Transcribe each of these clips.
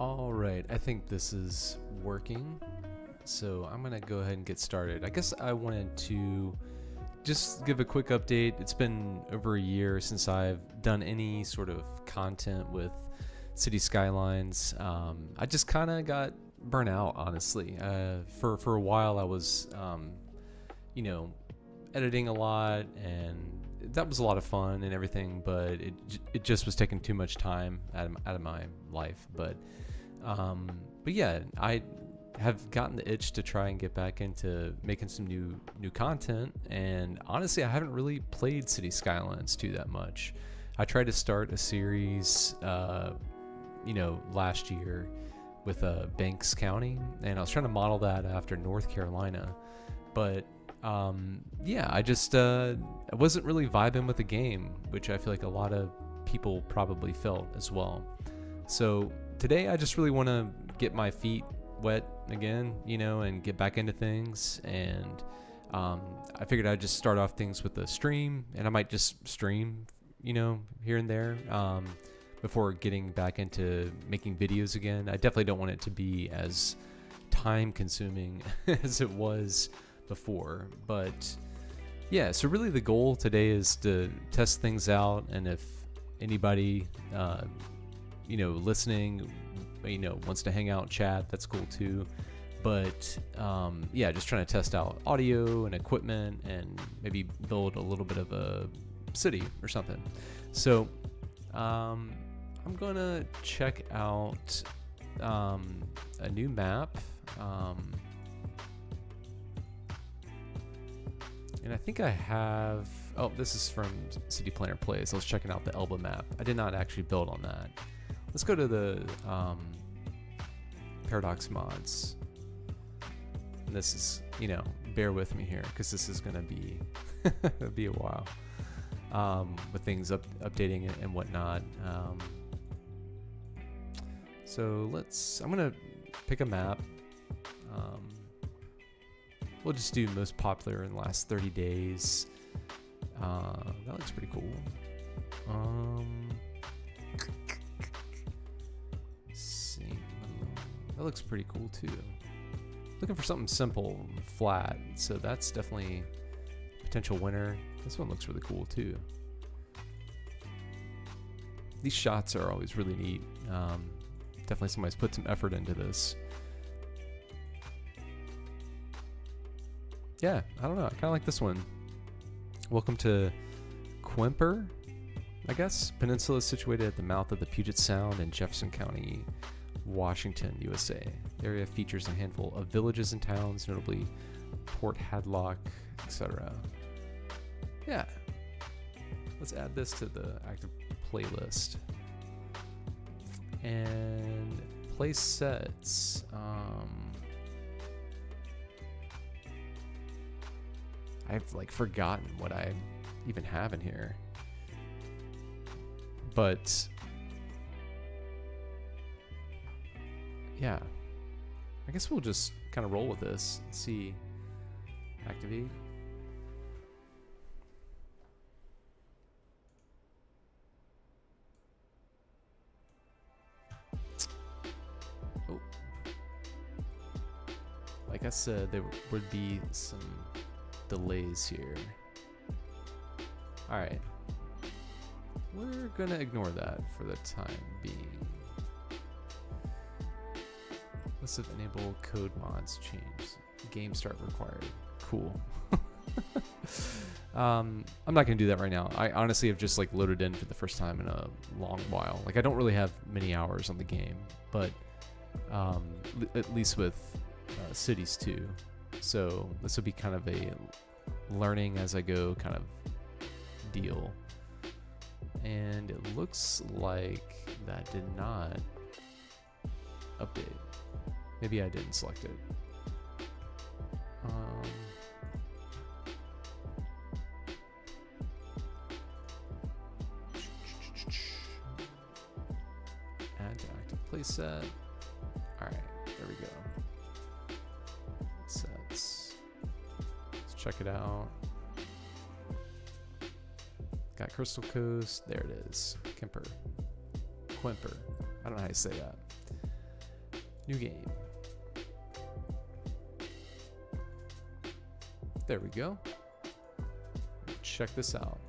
All right, I think this is working. So I'm going to go ahead and get started. I guess I wanted to just give a quick update. It's been over a year since I've done any sort of content with City Skylines. I just kind of got burnt out, honestly. For a while, I was, you know, editing a lot, and that was a lot of fun and everything, but it just was taking too much time out of my life. But yeah, I have gotten the itch to try and get back into making some new content, and honestly, I haven't really played City Skylines 2 that much. I tried to start a series, last year with Banks County, and I was trying to model that after North Carolina, but I wasn't really vibing with the game, which I feel like a lot of people probably felt as well. So today I just really want to get my feet wet again, and get back into things. And I figured I'd just start off things with a stream, and I might just stream, here and there, before getting back into making videos again. I definitely don't want it to be as time consuming as it was before, but yeah, so really the goal today is to test things out, and if anybody listening wants to hang out, chat, that's cool too. But just trying to test out audio and equipment, and maybe build a little bit of a city or something. So I'm gonna check out a new map, and I think I have, this is from City Planner Plays. I was checking out the Elba map. I did not actually build on that. Let's go to the Paradox mods. And this is, bear with me here, because this is going to be be a while with things updating and whatnot. So I'm going to pick a map. We'll just do most popular in the last 30 days. That looks pretty cool. That looks pretty cool too. Looking for something simple and flat, so that's definitely a potential winner. This one looks really cool too. These shots are always really neat. Definitely somebody's put some effort into this. Yeah, I don't know. I kind of like this one. Welcome to Quimper, I guess. Peninsula is situated at the mouth of the Puget Sound in Jefferson County, Washington, USA. The area features a handful of villages and towns, notably Port Hadlock, etc. Yeah. Let's add this to the active playlist. And play sets. I've forgotten what I even have in here. But yeah, I guess we'll just kind of roll with this. Let's see. Activate. Oh. Like I said, there would be some delays here. Alright. We're gonna ignore that for the time being. List of enable code mods change. Game start required. Cool. I'm not gonna do that right now. I honestly have just loaded in for the first time in a long while. I don't really have many hours on the game, but at least with Cities 2. So this will be kind of a learning as I go kind of deal. And it looks like that did not update. Maybe I didn't select it. Add to active playset. Alright, there we go. Sets. Let's check it out. Got Crystal Coast. There it is. Quimper. I don't know how you say that. New game. There we go. Check this out.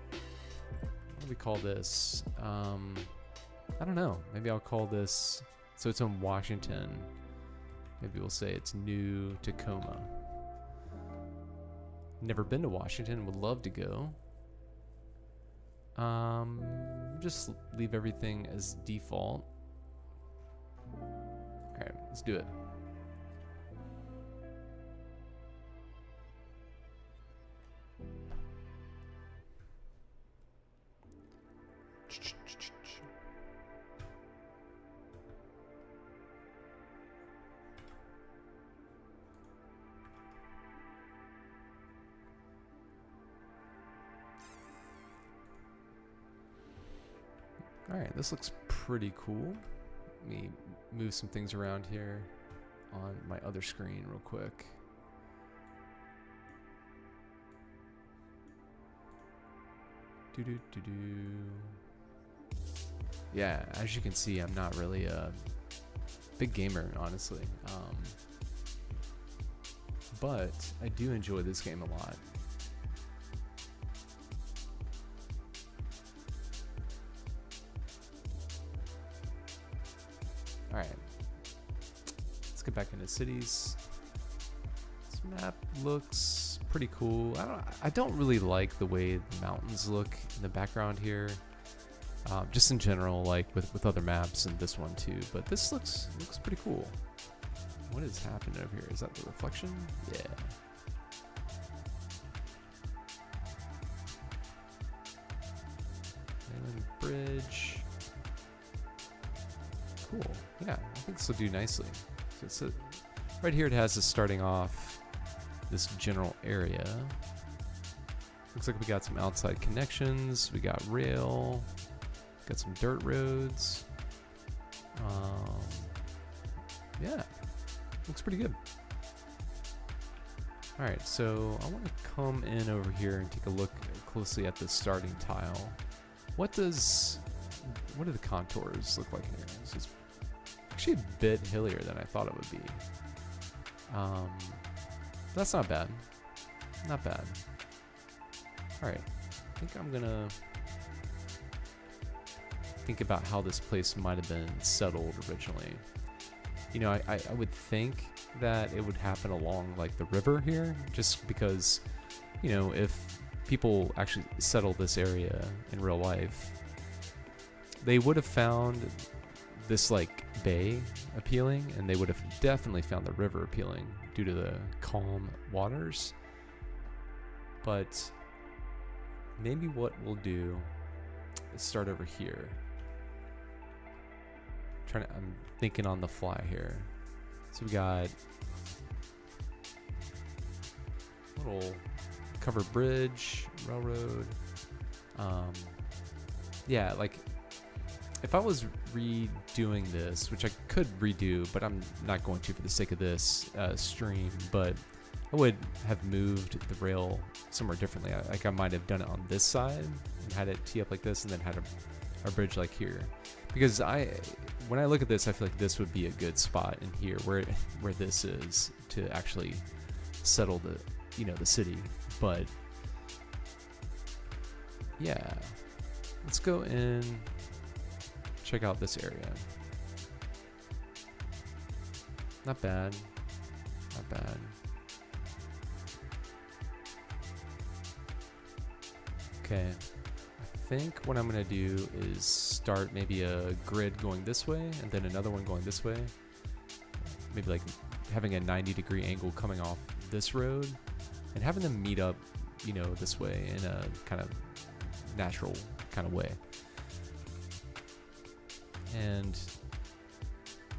What do we call this? I don't know. Maybe I'll call this, so it's in Washington. Maybe we'll say it's New Tacoma. Never been to Washington, would love to go. Just leave everything as default. Alright, let's do it. Alright, this looks pretty cool. Let me move some things around here on my other screen real quick. Yeah, as you can see, I'm not really a big gamer, honestly. But I do enjoy this game a lot. Alright, let's get back into cities. This map looks pretty cool. I don't really like the way the mountains look in the background here. Just in general, like with other maps and this one too. But this looks pretty cool. What is happening over here? Is that the reflection? Yeah. Island Bridge. Cool. Yeah, I think this will do nicely. So it's right here it has us starting off this general area. Looks like we got some outside connections. We got rail. Got some dirt roads. Yeah, looks pretty good. All right, so I want to come in over here and take a look closely at the starting tile. What do the contours look like here? This is actually a bit hillier than I thought it would be. That's not bad. Not bad. All right, I think I'm gonna think about how this place might have been settled originally. You know, I would think that it would happen along like the river here, just because, you know, if people actually settled this area in real life, they would have found this like bay appealing, and they would have definitely found the river appealing due to the calm waters. But maybe what we'll do is start over here. I'm thinking on the fly here. So we got little covered bridge, railroad. Yeah, like if I was redoing this, which I could redo, but I'm not going to for the sake of this stream, but I would have moved the rail somewhere differently. Like I might have done it on this side and had it tee up like this, and then had a bridge like here. Because when I look at this, I feel like this would be a good spot in here where this is to actually settle the city. But yeah, let's go and check out this area. Not bad. Not bad. Okay. I think what I'm going to do is start maybe a grid going this way and then another one going this way. Maybe like having a 90-degree angle coming off this road and having them meet up, you know, this way in a kind of natural kind of way. And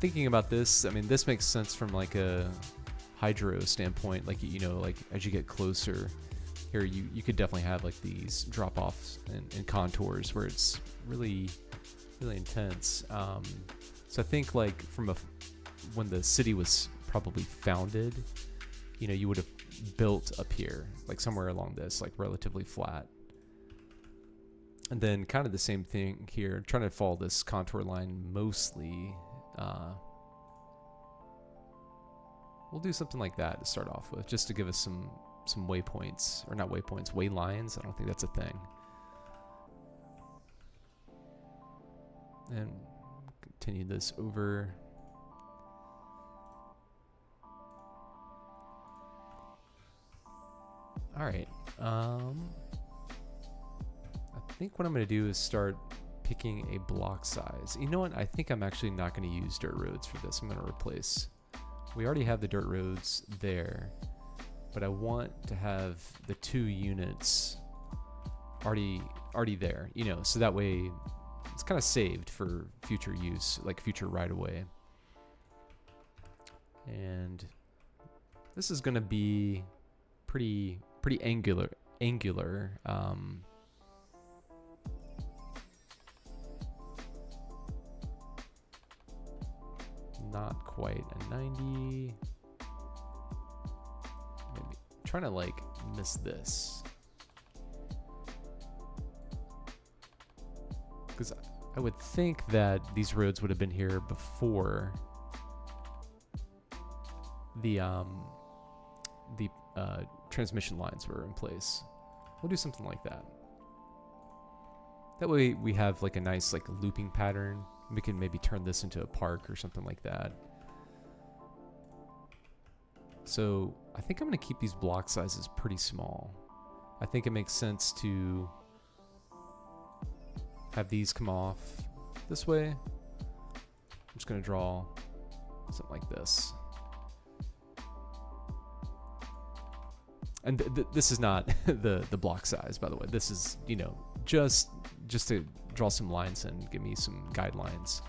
thinking about this, I mean, this makes sense from like a hydro standpoint. Like, you know, like as you get closer here, you could definitely have like these drop-offs and contours where it's really, really intense. So I think like when the city was probably founded, you know, you would have built up here, like somewhere along this, like relatively flat. And then kind of the same thing here, trying to follow this contour line mostly. we'll do something like that to start off with, just to give us some waypoints, or not waypoints, way lines. I don't think that's a thing. And continue this over. All right. I think what I'm going to do is start picking a block size. You know what? I think I'm actually not going to use dirt roads for this. I'm going to replace. We already have the dirt roads there, but I want to have the 2 units already there, you know, so that way it's kind of saved for future use, like future right away. And this is going to be pretty angular. Not quite a 90. Maybe trying to like miss this, because I would think that these roads would have been here before the transmission lines were in place. We'll do something like that. That way we have like a nice like looping pattern. We can maybe turn this into a park or something like that. So I think I'm going to keep these block sizes pretty small. I think it makes sense to have these come off this way. I'm just going to draw something like this. And this is not the block size, by the way. This is, you know, just to draw some lines and give me some guidelines.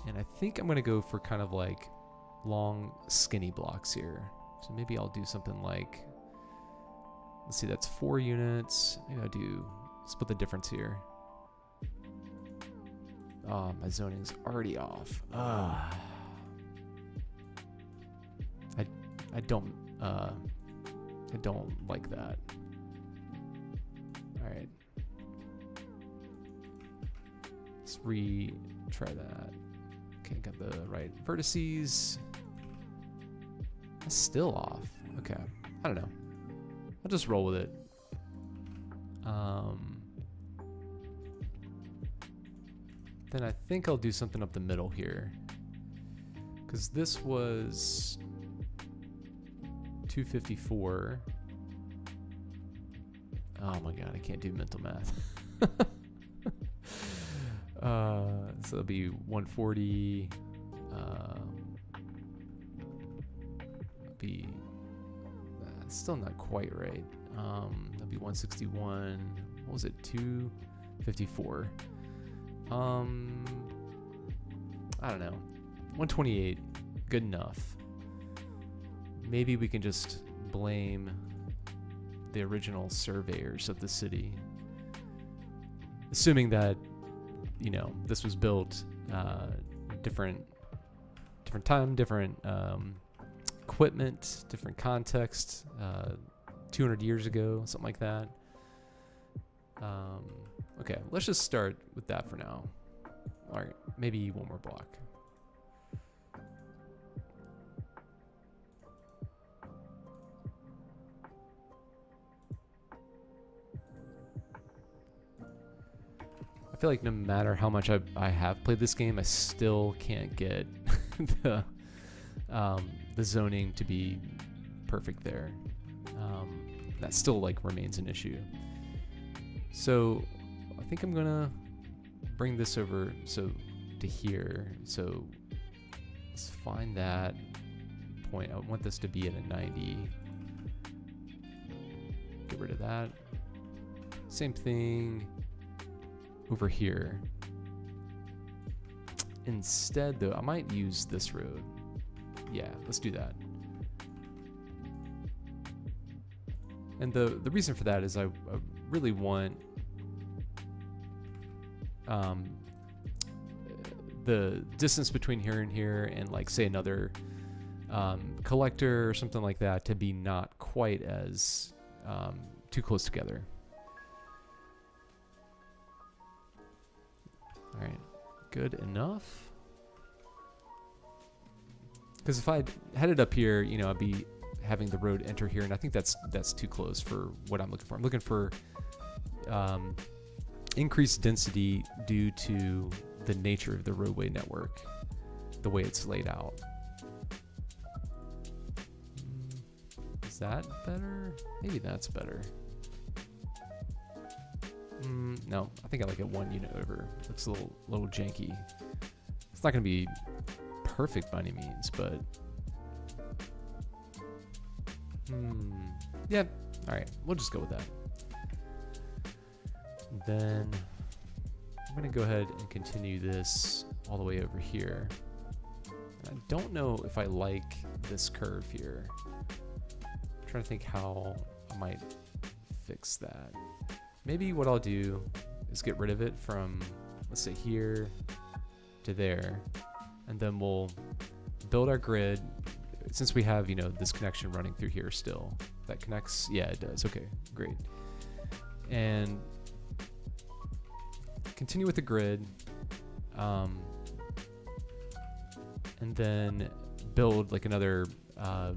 And I think I'm going to go for kind of like long, skinny blocks here. So maybe I'll do something like, let's see, that's 4 units. Maybe I'll do, split the difference here. Oh, my zoning's already off. I don't like that. All right. Let's retry that. Okay, got the right vertices. That's still off. Okay, I don't know. I'll just roll with it. Then I think I'll do something up the middle here, because this was 254. Oh my god, I can't do mental math. So it'll be 140. Be still not quite right. That'll be 161. What was it? 254. I don't know. 128. Good enough. Maybe we can just blame the original surveyors of the city, assuming that, you know, this was built different time, different equipment, different context, 200 years ago, something like that. Okay, let's just start with that for now. All right, maybe one more block. I feel like no matter how much I have played this game, I still can't get the zoning to be perfect there. That still like remains an issue. So I think I'm gonna bring this over to here. So let's find that point. I want this to be at a 90. Get rid of that. Same thing over here. Instead though, I might use this road. Yeah, let's do that. And the reason for that is I really want the distance between here and here and like say another collector or something like that to be not quite as too close together. All right, good enough. Because if I headed up here, you know, I'd be having the road enter here, and I think that's too close for what I'm looking for. I'm looking for increased density due to the nature of the roadway network, the way it's laid out. Is that better? Maybe that's better. No, I think I like it 1 unit over. Looks a little janky. It's not going to be perfect by any means, but yeah. All right, we'll just go with that. Then I'm going to go ahead and continue this all the way over here. I don't know if I like this curve here. I'm trying to think how I might fix that. Maybe what I'll do is get rid of it from, let's say, here to there, and then we'll build our grid. Since we have, you know, this connection running through here still, that connects. Yeah, it does. Okay, great. And continue with the grid, and then build like another. I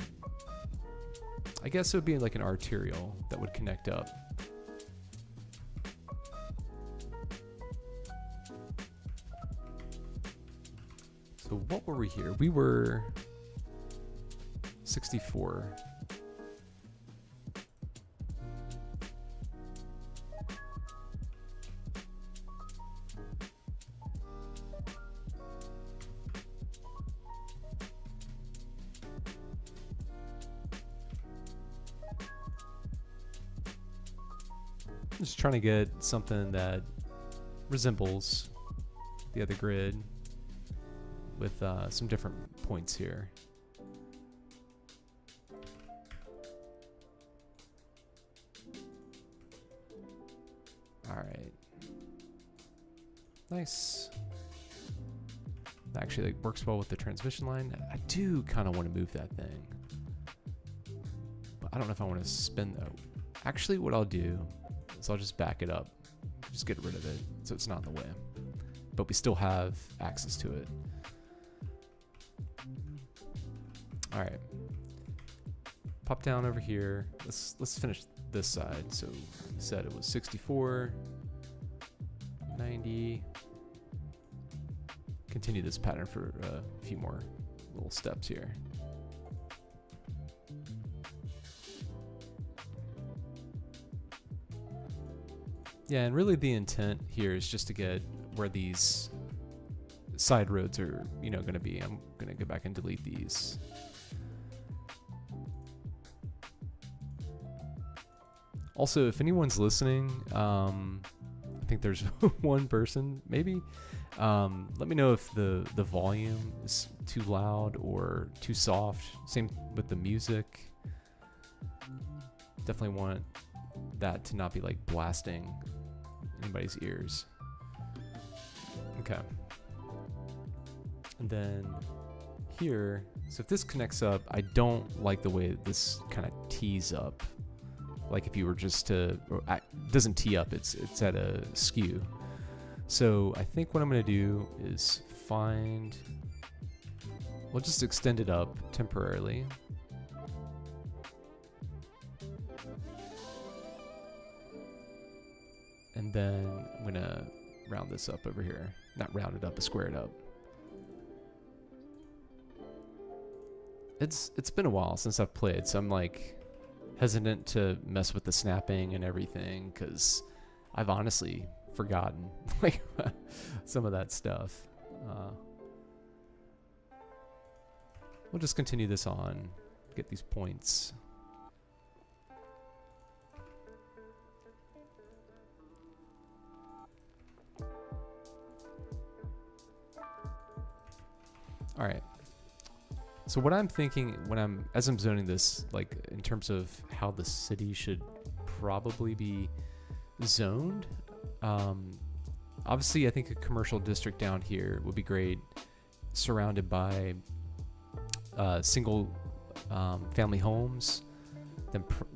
guess it would be like an arterial that would connect up. So what were we here? We were 64. Just trying to get something that resembles the other grid with some different points here. All right. Nice. That actually like works well with the transmission line. I do kind of want to move that thing, but I don't know if I want to spin though. Actually, what I'll do is I'll just back it up, just get rid of it so it's not in the way, but we still have access to it. All right, pop down over here. Let's finish this side. So we said it was 64, 90. Continue this pattern for a few more little steps here. Yeah, and really the intent here is just to get where these side roads are, you know, going to be. I'm going to go back and delete these. Also, if anyone's listening, I think there's one person maybe. Let me know if the volume is too loud or too soft. Same with the music. Definitely want that to not be like blasting anybody's ears. Okay. And then here, so if this connects up, I don't like the way this kind of tees up. Like if you were just to, or it doesn't tee up, it's at a skew. So I think what I'm going to do is we'll just extend it up temporarily. And then I'm going to round this up over here. Not round it up, but square it up. It's been a while since I've played, so I'm like hesitant to mess with the snapping and everything because I've honestly forgotten like some of that stuff. We'll just continue this on, get these points. All right. So what I'm thinking as I'm zoning this, like in terms of how the city should probably be zoned, obviously I think a commercial district down here would be great, surrounded by single family homes.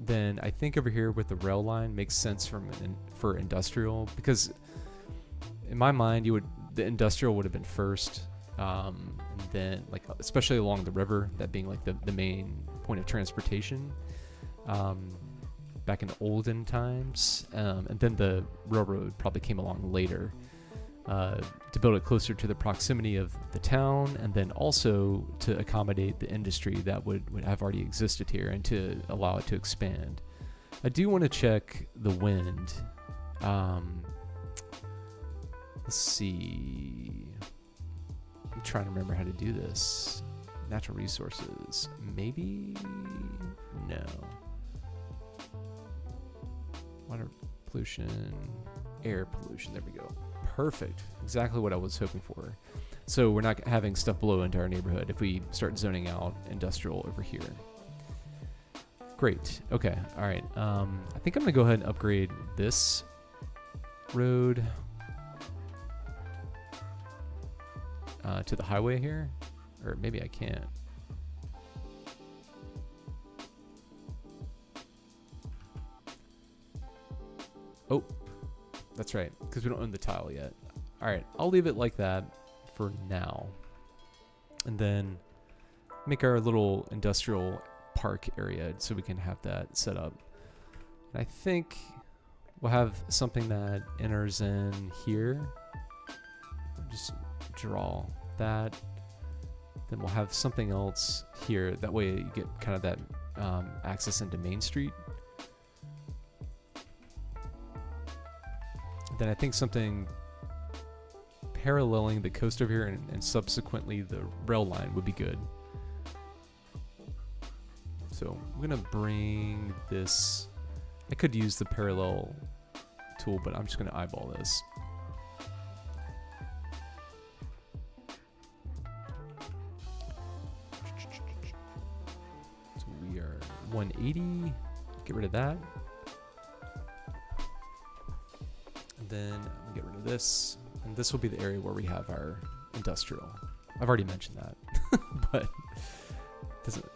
Then I think over here with the rail line makes sense for industrial, because in my mind the industrial would have been first, and then like especially along the river, that being like the main point of transportation back in the olden times, and then the railroad probably came along later to build it closer to the proximity of the town, and then also to accommodate the industry that would have already existed here and to allow it to expand. I do want to check the wind. Let's see. I'm trying to remember how to do this. Natural resources. Maybe? No. Water pollution. Air pollution. There we go. Perfect. Exactly what I was hoping for. So we're not having stuff blow into our neighborhood if we start zoning out industrial over here. Great. Okay. All right. I think I'm going to go ahead and upgrade this road to the highway here. Or maybe I can't. Oh, that's right. Because we don't own the tile yet. All right. I'll leave it like that for now. And then make our little industrial park area so we can have that set up. And I think we'll have something that enters in here. Just draw that. Then we'll have something else here. That way you get kind of that access into Main Street. Then I think something paralleling the coast over here and subsequently the rail line would be good. So I'm gonna bring this. I could use the parallel tool, but I'm just gonna eyeball this. So we are 180. Get rid of that. And then get rid of this. And this will be the area where we have our industrial. I've already mentioned that, but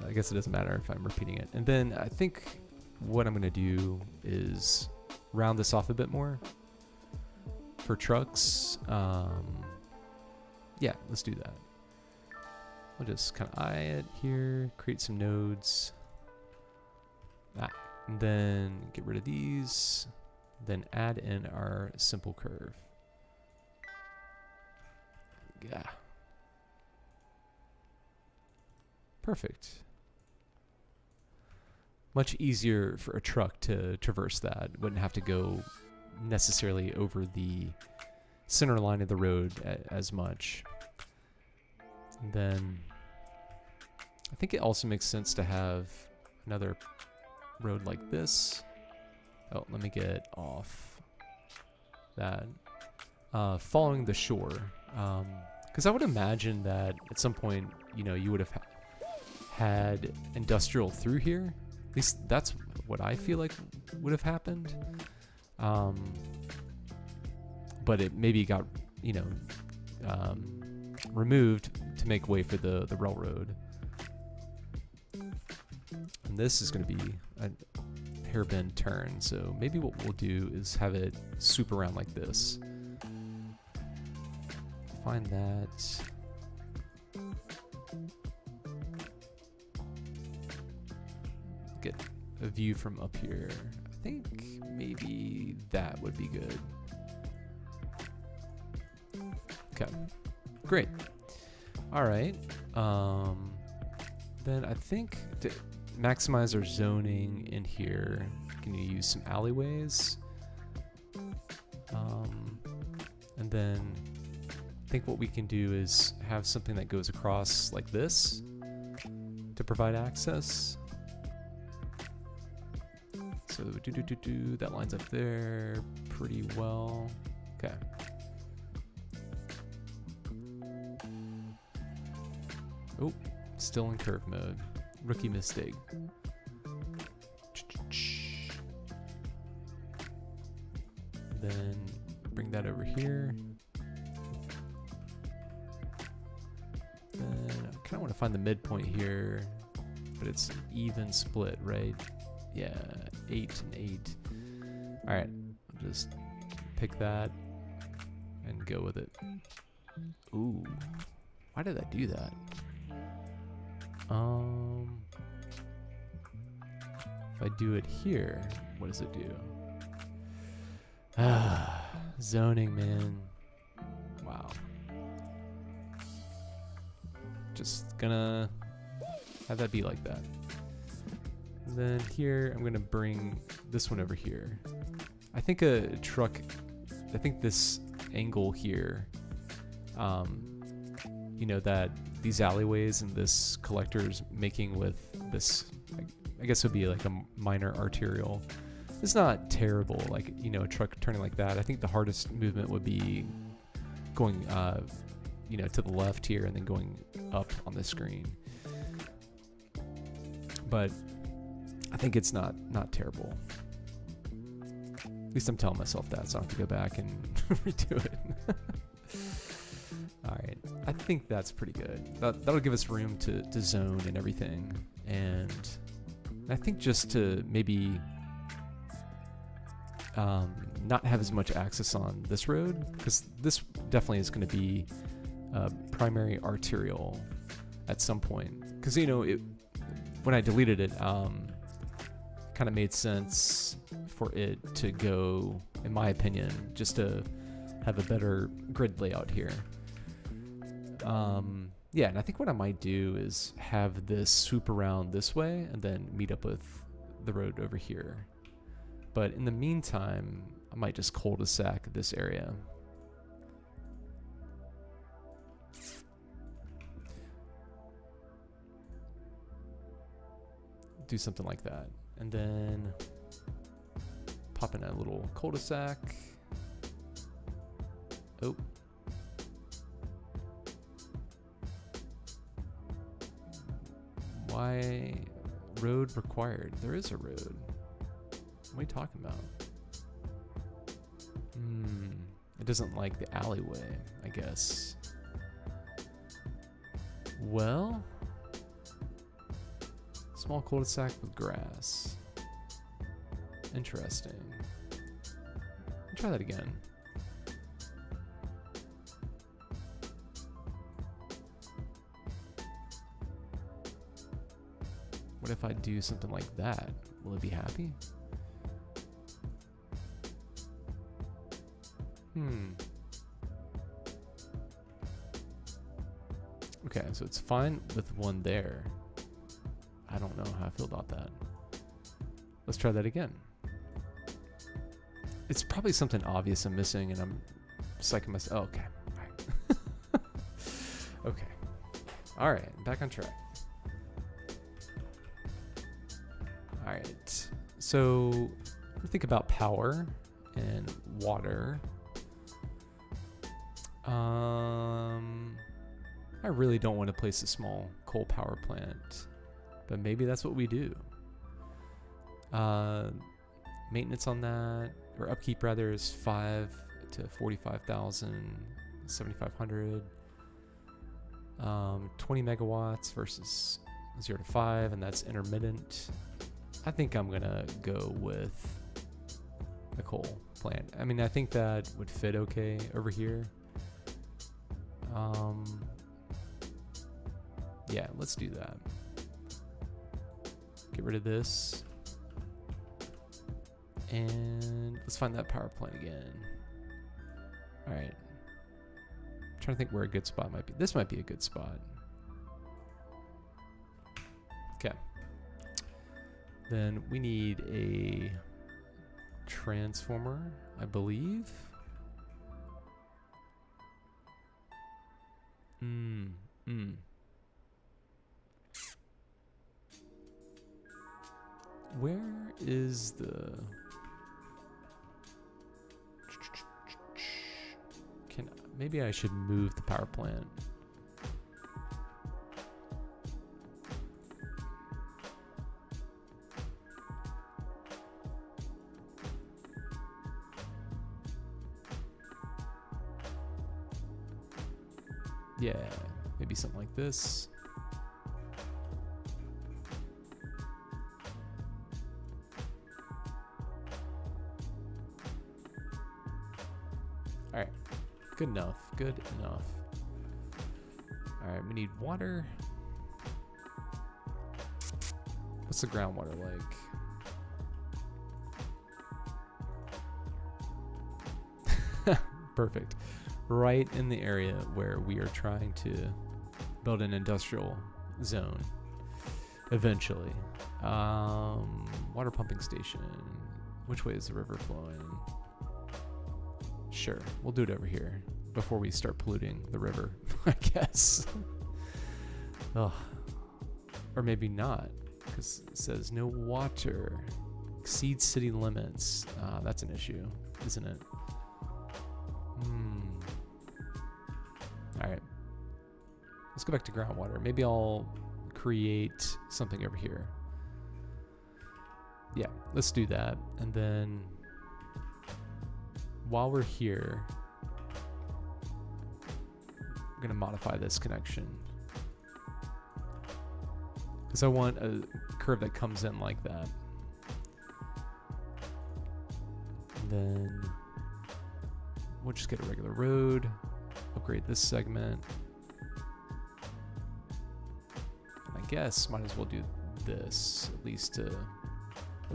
I guess it doesn't matter if I'm repeating it. And then I think what I'm going to do is round this off a bit more for trucks. Yeah, let's do that. We'll just kind of eye it here, create some nodes. And then get rid of these. Then add in our simple curve. Yeah. Perfect. Much easier for a truck to traverse that. Wouldn't have to go necessarily over the center line of the road as much. And then I think it also makes sense to have another road like this. Oh, let me get off that. Following the shore. Because I would imagine that at some point, you know, you would have had industrial through here. At least that's what I feel like would have happened. But it maybe got, you know, removed to make way for the railroad. And this is going to be a hair-bend turn. So maybe what we'll do is have it swoop around like this. Find that. Get a view from up here. I think maybe that would be good. Okay, great. All right. Then I think to maximize our zoning in here, can you use some alleyways? And then I think what we can do is have something that goes across like this to provide access. So that lines up there pretty well. Okay. Oh, still in curve mode. Rookie mistake. Then bring that over here. Then I kind of want to find the midpoint here, but it's an even split, right? Yeah, 8 and 8. All right, I'll just pick that and go with it. Ooh, Why did I do that? If I do it here, what does it do? Zoning, man. Wow. Just gonna have that be like that. And then here, I'm gonna bring this one over here. I think a truck, I think this angle here, you know, that these alleyways and this collector's making with this, I guess it would be like a minor arterial. It's not terrible, like, you know, a truck turning like that. I think the hardest movement would be going, you know, to the left here and then going up on the screen. But I think it's not terrible. At least I'm telling myself that, so I don't have to go back and redo it. All right, I think that's pretty good. That'll give us room to zone and everything. And I think just to maybe not have as much access on this road, because this definitely is going to be primary arterial at some point. Because, you know, when I deleted it, kind of made sense for it to go, in my opinion, just to have a better grid layout here. Yeah, and I think what I might do is have this swoop around this way and then meet up with the road over here. But in the meantime, I might just cul-de-sac this area. Do something like that. And then pop in a little cul-de-sac. Oh. Why road required? There is a road. What are you talking about? It doesn't like the alleyway, I guess. Well, small cul-de-sac with grass. Interesting. Let's try that again. What if I do something like that? Will it be happy? Okay, so it's fine with one there. I don't know how I feel about that. Let's try that again. It's probably something obvious I'm missing, and I'm psyching myself. Oh, okay. All right. Okay. All right. Back on track. All right. So think about power and water. I really don't want to place a small coal power plant, but maybe that's what we do. Maintenance on that, or upkeep rather, is 5 to 45,000, 7,500. 20 megawatts versus 0 to 5, and that's intermittent. I think I'm gonna go with a coal plant. I mean, I think that would fit okay over here. Yeah, let's do that. Get rid of this. And let's find that power plant again. All right. I'm trying to think where a good spot might be. This might be a good spot. Okay. Then we need a transformer, I believe. Where is the... Maybe I should move the power plant. Yeah, maybe something like this. All right, good enough, good enough. All Alright, we need water. What's the groundwater like? Perfect. Right in the area where we are trying to build an industrial zone eventually. Water pumping station. Which way is the river flowing? Sure, we'll do it over here before we start polluting the river, I guess. Ugh. Or maybe not, because it says no water. Exceeds city limits. That's an issue, isn't it? Alright. Let's go back to groundwater. Maybe I'll create something over here. Yeah, let's do that. And then while we're here, I'm going to modify this connection. Because I want a curve that comes in like that. And then we'll just get a regular road. Upgrade this segment. And I guess might as well do this, at least to...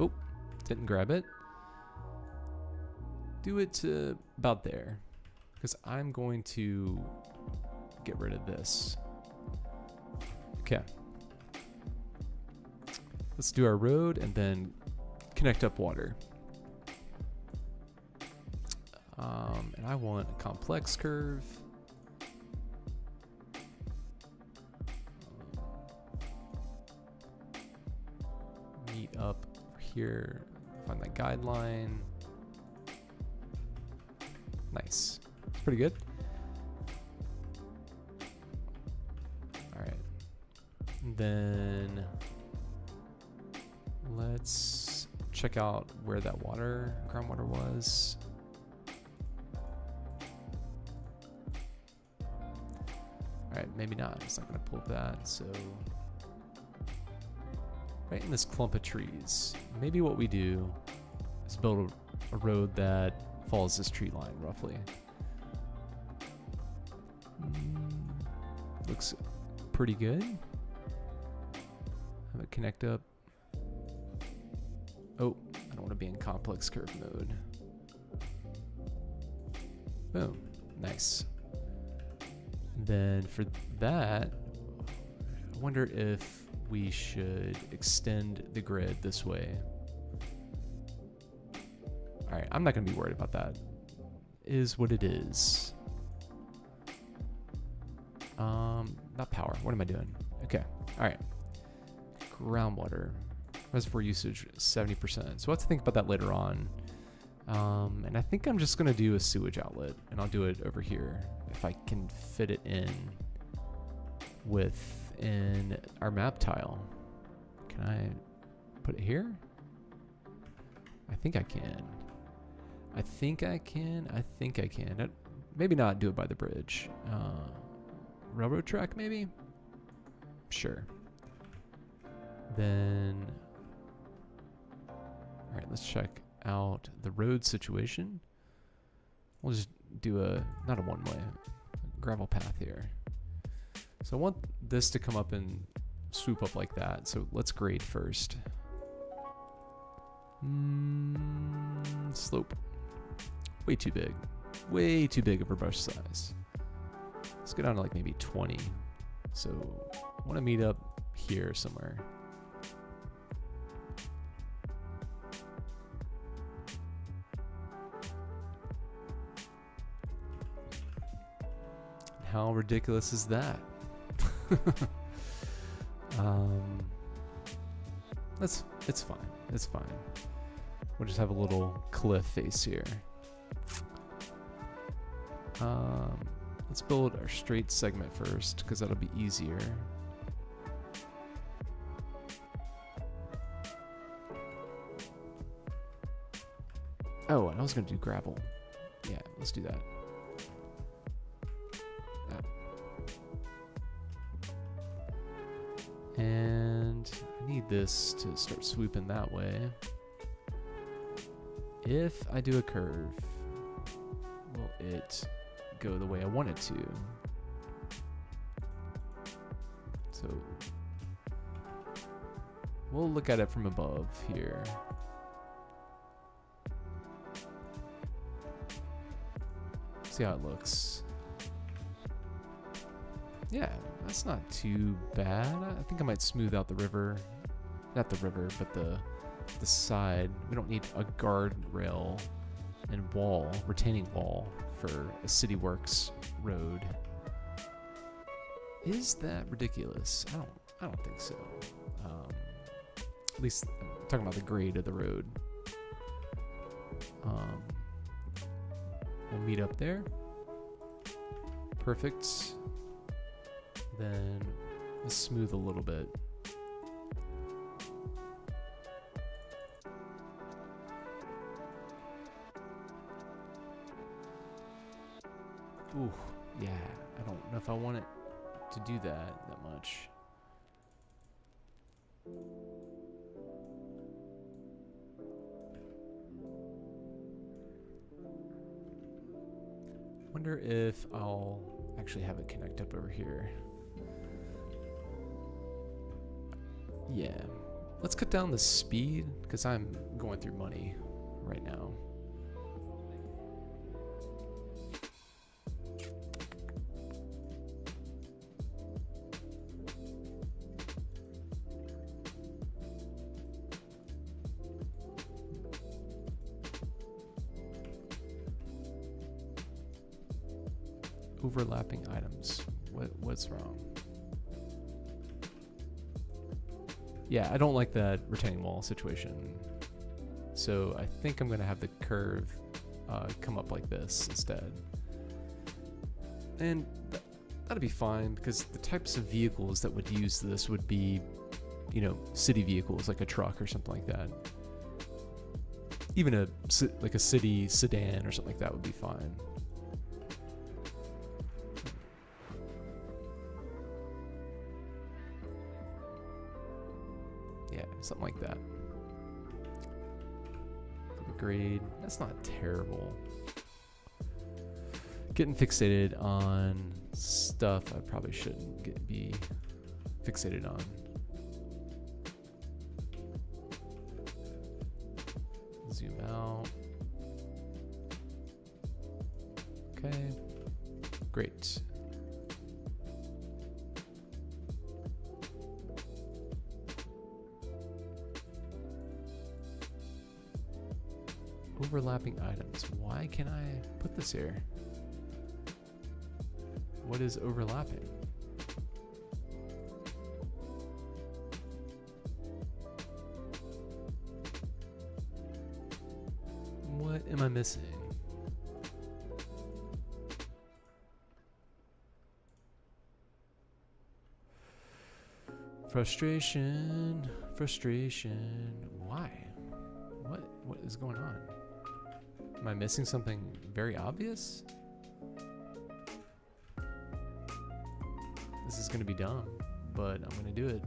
Oh, didn't grab it. Do it to about there. Because I'm going to get rid of this. Okay. Let's do our road and then connect up water. And I want a complex curve. Meet up here, find that guideline. Nice. It's pretty good. All right. And then let's check out where that groundwater was. All right, maybe not. It's not going to pull up that. So right in this clump of trees, maybe what we do is build a road that follows this tree line roughly. Looks pretty good. Have it connect up. Oh, I don't want to be in complex curve mode. Boom. Nice. Then for that, I wonder if we should extend the grid this way. All right, I'm not going to be worried about that. Is what it is. Not power. What am I doing? Okay. All right. Groundwater. Reservoir usage 70%. So we'll have to think about that later on. And I think I'm just going to do a sewage outlet, and I'll do it over here if I can fit it in within our map tile. Can I put it here? I think I can. I think I can. Maybe not do it by the bridge. Railroad track, maybe? Sure. Then, all right, let's check out the road situation. We'll just do not a one-way, gravel path here. So I want this to come up and swoop up like that. So let's grade first. Slope. Way too big. Way too big of a brush size. Let's go down to like maybe 20. So I want to meet up here somewhere. How ridiculous is that? It's fine. It's fine. We'll just have a little cliff face here. Let's build our straight segment first, because that'll be easier. Oh, and I was going to do gravel. Yeah, let's do that. And I need this to start swooping that way. If I do a curve, will it go the way I want it to? So we'll look at it from above here. See how it looks. Yeah, that's not too bad. I think I might smooth out the river. Not the river, but the side. We don't need a guardrail and wall, retaining wall for a City Works road. Is that ridiculous? I don't think so. At least I'm talking about the grade of the road. We'll meet up there. Perfect. Then let's smooth a little bit. Ooh, yeah. I don't know if I want it to do that much. Wonder if I'll actually have it connect up over here. Yeah, let's cut down the speed because I'm going through money right now. Overlapping items. What's wrong? Yeah, I don't like that retaining wall situation. So I think I'm gonna have the curve come up like this instead. And that'd be fine because the types of vehicles that would use this would be, you know, city vehicles like a truck or something like that. Even like a city sedan or something like that would be fine. Yeah, something like that. The grade, that's not terrible. Getting fixated on stuff I probably shouldn't be fixated on. Zoom out. Okay, great. Overlapping items. Why can I put this here? What is overlapping? What am I missing? Frustration. Why? What is going on? Am I missing something very obvious? This is gonna be dumb, but I'm gonna do it.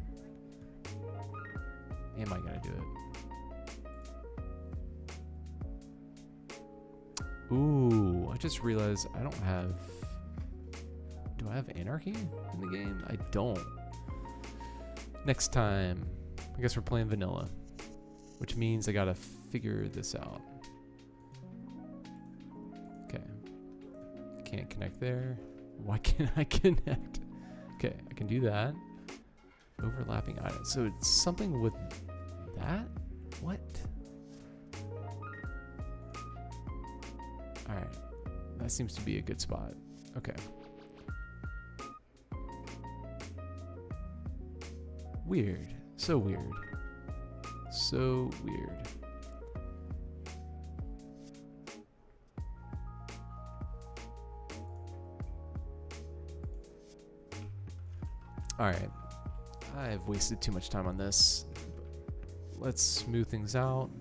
Am I gonna do it? Ooh, I just realized I don't have... Do I have anarchy in the game? I don't. Next time, I guess we're playing vanilla, which means I gotta figure this out. Okay. Can't connect there. Why can't I connect? Okay, I can do that. Overlapping items. So it's something with that? What? Alright. That seems to be a good spot. Okay. Weird. So weird. So weird. Alright. I've wasted too much time on this. Let's smooth things out.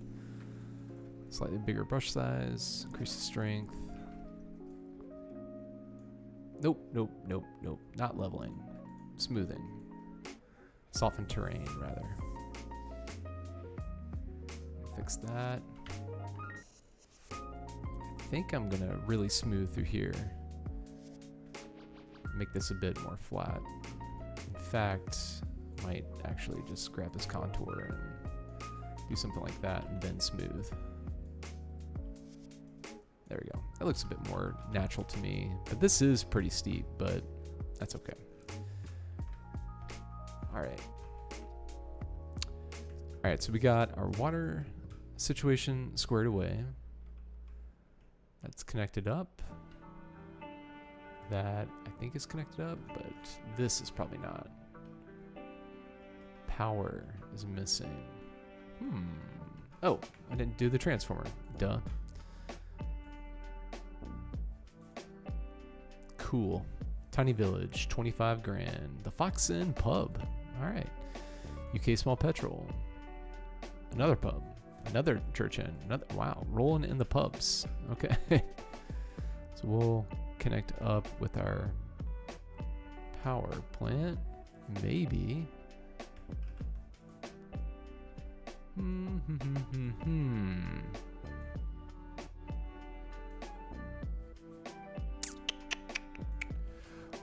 Slightly bigger brush size. Increase the strength. Nope. Not leveling. Smoothing. Soften terrain, rather. Fix that. I think I'm gonna really smooth through here. Make this a bit more flat. fact, might actually just grab this contour and do something like that and then smooth. There we go. That looks a bit more natural to me, but this is pretty steep, but that's okay. All right, so we got our water situation squared away. That's connected up. That I think is connected up, but this is probably not. Power is missing. Oh, I didn't do the transformer. Duh. Cool. Tiny village, 25 grand. The Fox Inn pub. All right. UK Small Petrol. Another pub. Another church inn. Another. Wow. Rolling in the pubs. Okay. So we'll connect up with our power plant. Maybe.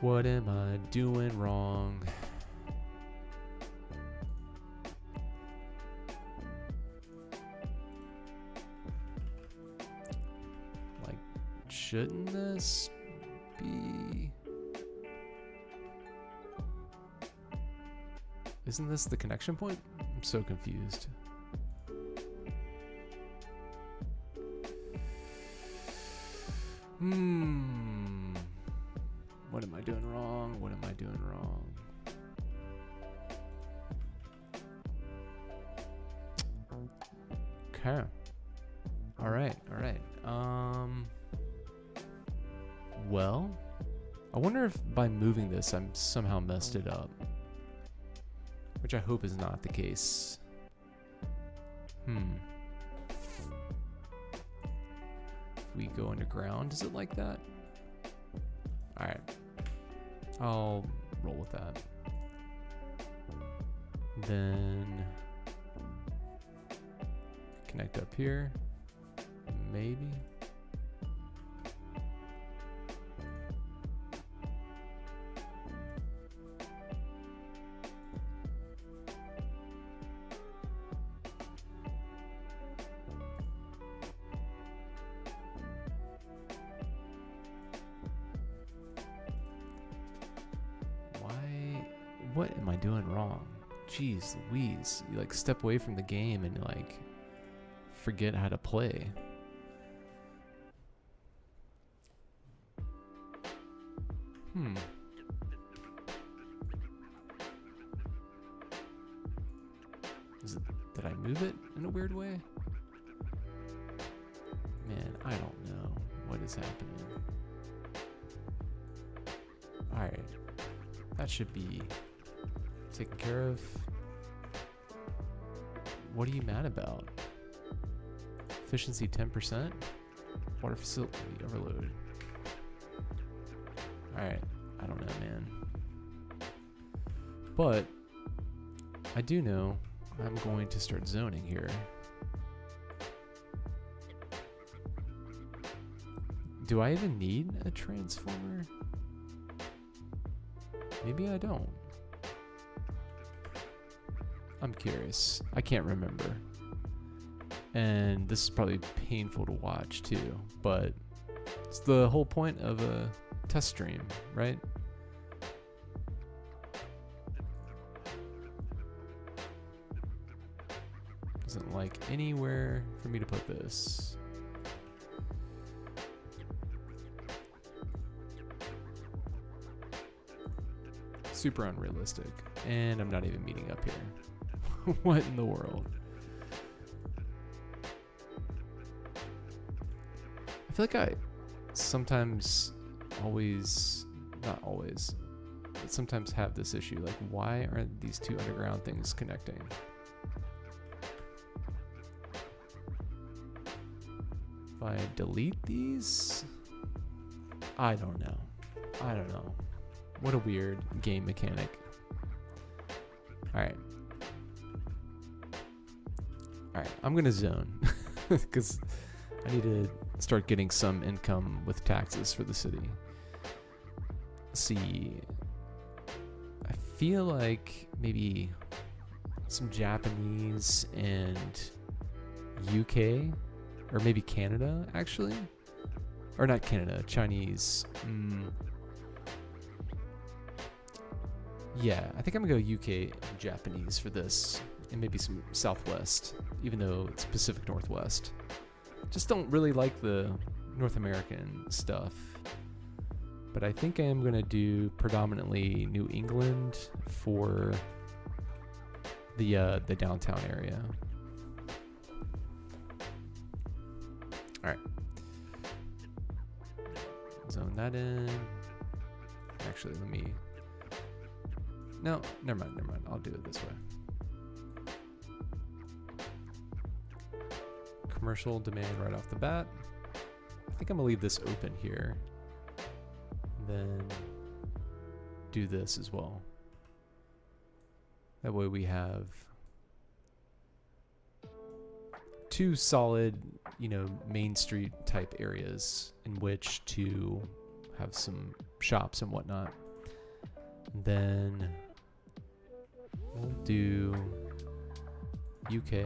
What am I doing wrong? Like, shouldn't this be? Isn't this the connection point? I'm so confused. What am I doing wrong? What am I doing wrong? Okay. All right. Well, I wonder if by moving this, I'm somehow messed it up. Which I hope is not the case. If we go underground, is it like that? Alright. I'll roll with that. Then connect up here. Maybe. What am I doing wrong? Jeez Louise. You like step away from the game and like forget how to play. Did I move it in a weird way? Man, I don't know what is happening. Alright. That should be taken care of. What are you mad about? Efficiency 10%? Water facility overload. Alright, I don't know, man. But I do know I'm going to start zoning here. Do I even need a transformer? Maybe I don't. I'm curious. I can't remember. And this is probably painful to watch too, but it's the whole point of a test stream, right? Isn't like anywhere for me to put this. Super unrealistic, and I'm not even meeting up here. What in the world? I feel like I sometimes not always, but sometimes have this issue. Like, why aren't these two underground things connecting? If I delete these, I don't know. What a weird game mechanic. Alright, I'm gonna zone because I need to start getting some income with taxes for the city. Let's see, I feel like maybe some Japanese and UK, or maybe Canada actually, or not Canada, Chinese. Yeah, I think I'm gonna go UK and Japanese for this, and maybe some Southwest, even though it's Pacific Northwest. Just don't really like the North American stuff. But I think I am gonna do predominantly New England for the downtown area. All right. Zone that in. Actually, let me. No, never mind. I'll do it this way. Commercial demand right off the bat. I think I'm gonna leave this open here. Then do this as well. That way we have two solid, Main Street type areas in which to have some shops and whatnot. And then we'll do UK.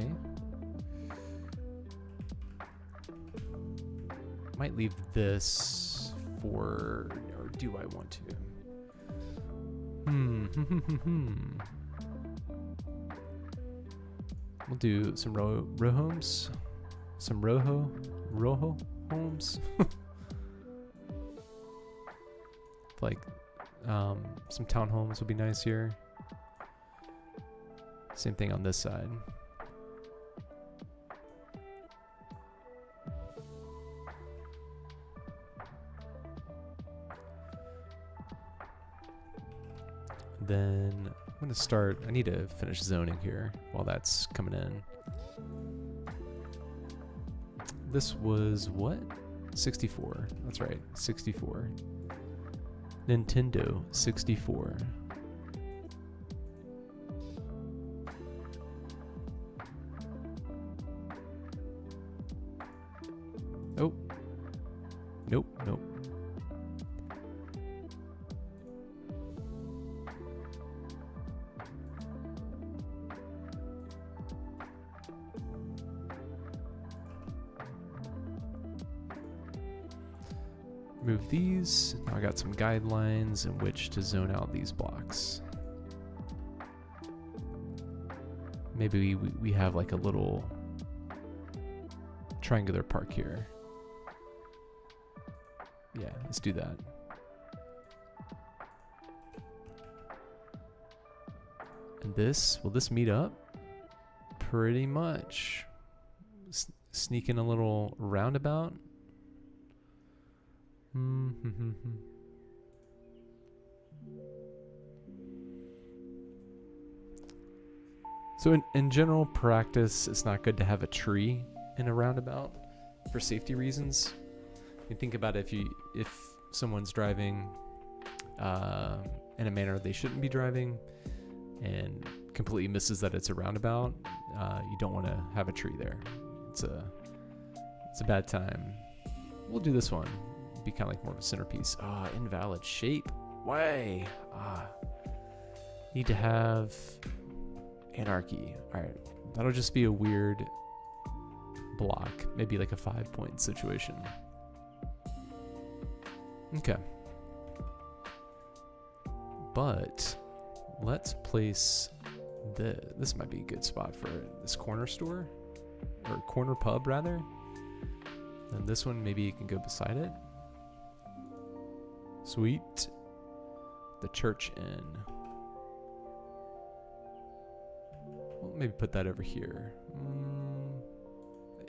Might leave this for, or do I want to? We'll do some row homes, some roho homes. Like some townhomes would be nice here. Same thing on this side. Then I'm going to start, I need to finish zoning here while that's coming in. This was what? 64. That's right, 64. Nintendo 64. Oh. Nope. Move these. Now I got some guidelines in which to zone out these blocks. Maybe we have like a little triangular park here. Yeah, let's do that. And this, will this meet up? Pretty much. Sneak in a little roundabout. So in general practice, it's not good to have a tree in a roundabout for safety reasons. You think about it, if someone's driving in a manner they shouldn't be driving and completely misses that it's a roundabout, you don't want to have a tree there. It's a bad time. We'll do this one. Be kind of like more of a centerpiece. Invalid shape. Why? Need to have anarchy. All right, that'll just be a weird block, maybe like a 5-point situation. Okay, but let's place this might be a good spot for this corner store, or corner pub rather. And this one, maybe you can go beside it. Sweet. The Church Inn. Well, maybe put that over here.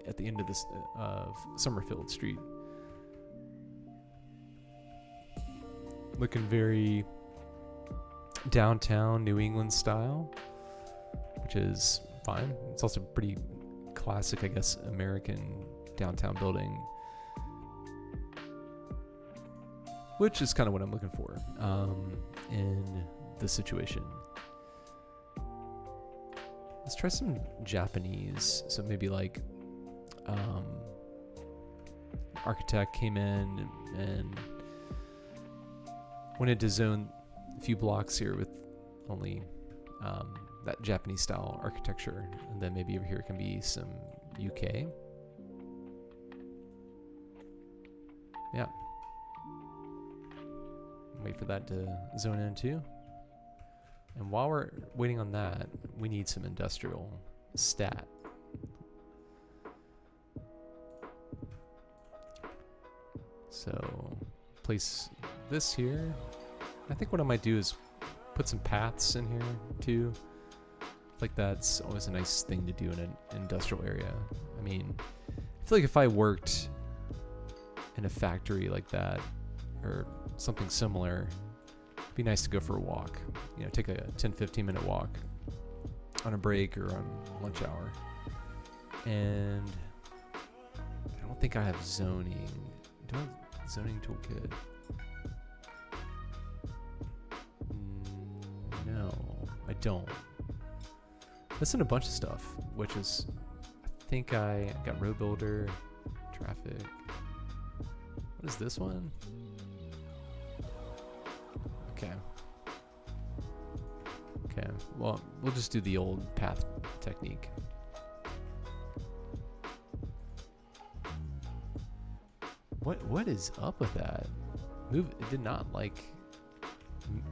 At the end of this of Summerfield Street. Looking very downtown New England style, which is fine. It's also pretty classic, I guess, American downtown building, which is kind of what I'm looking for in this situation. Let's try some Japanese. So maybe like architect came in and wanted to zone a few blocks here with only that Japanese style architecture, and then maybe over here can be some UK. Yeah. Wait for that to zone in too. And while we're waiting on that, we need some industrial stat. So place this here. I think what I might do is put some paths in here too. Like that's always a nice thing to do in an industrial area. I mean, I feel like if I worked in a factory like that or something similar, it'd be nice to go for a walk. You know, take a 10-15 minute walk on a break or on lunch hour. And I don't think I have zoning. Do I have zoning toolkit? No, I don't. That's in a bunch of stuff, which is, I think I got road builder, traffic. What is this one? Okay. Okay, well, we'll just do the old path technique. What is up with that? It did not like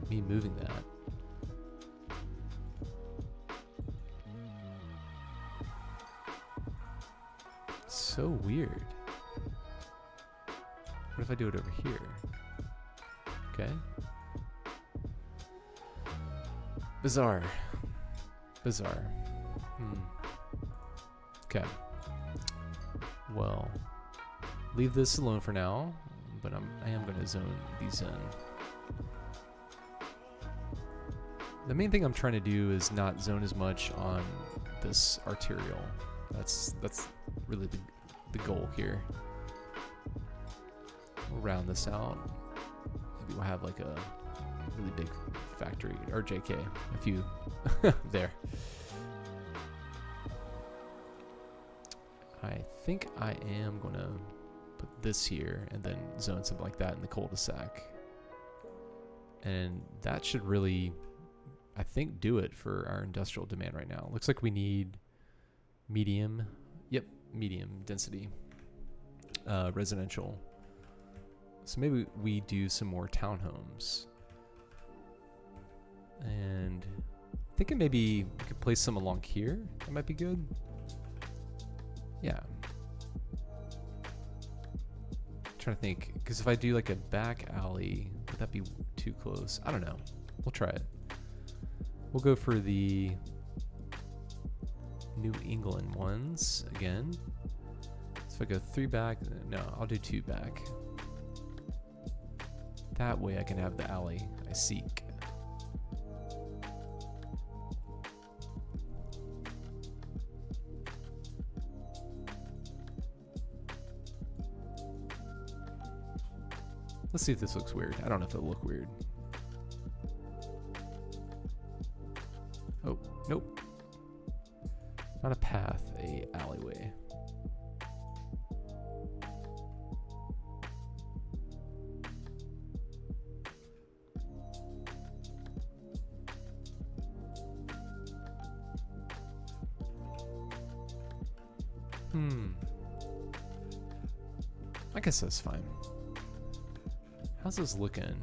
me moving that. So weird. What if I do it over here? Okay. Bizarre. Bizarre. Okay. Well, leave this alone for now, but I am going to zone these in. The main thing I'm trying to do is not zone as much on this arterial. That's really the goal here. We'll round this out. Maybe we'll have like a really big factory, or JK, a few there. I think I am gonna put this here and then zone something like that in the cul-de-sac. And that should really, I think, do it for our industrial demand right now. Looks like we need medium, medium density residential. So maybe we do some more townhomes. And thinking maybe we could place some along here. That might be good. Yeah. Trying to think, because if I do like a back alley, would that be too close? I don't know. We'll try it. We'll go for the New England ones again. So if I go 3 back, no, I'll do 2 back. That way I can have the alley I seek. Let's see if this looks weird. I don't know if it'll look weird. Oh, nope. Not a path, a alleyway. I guess that's fine. How's this looking?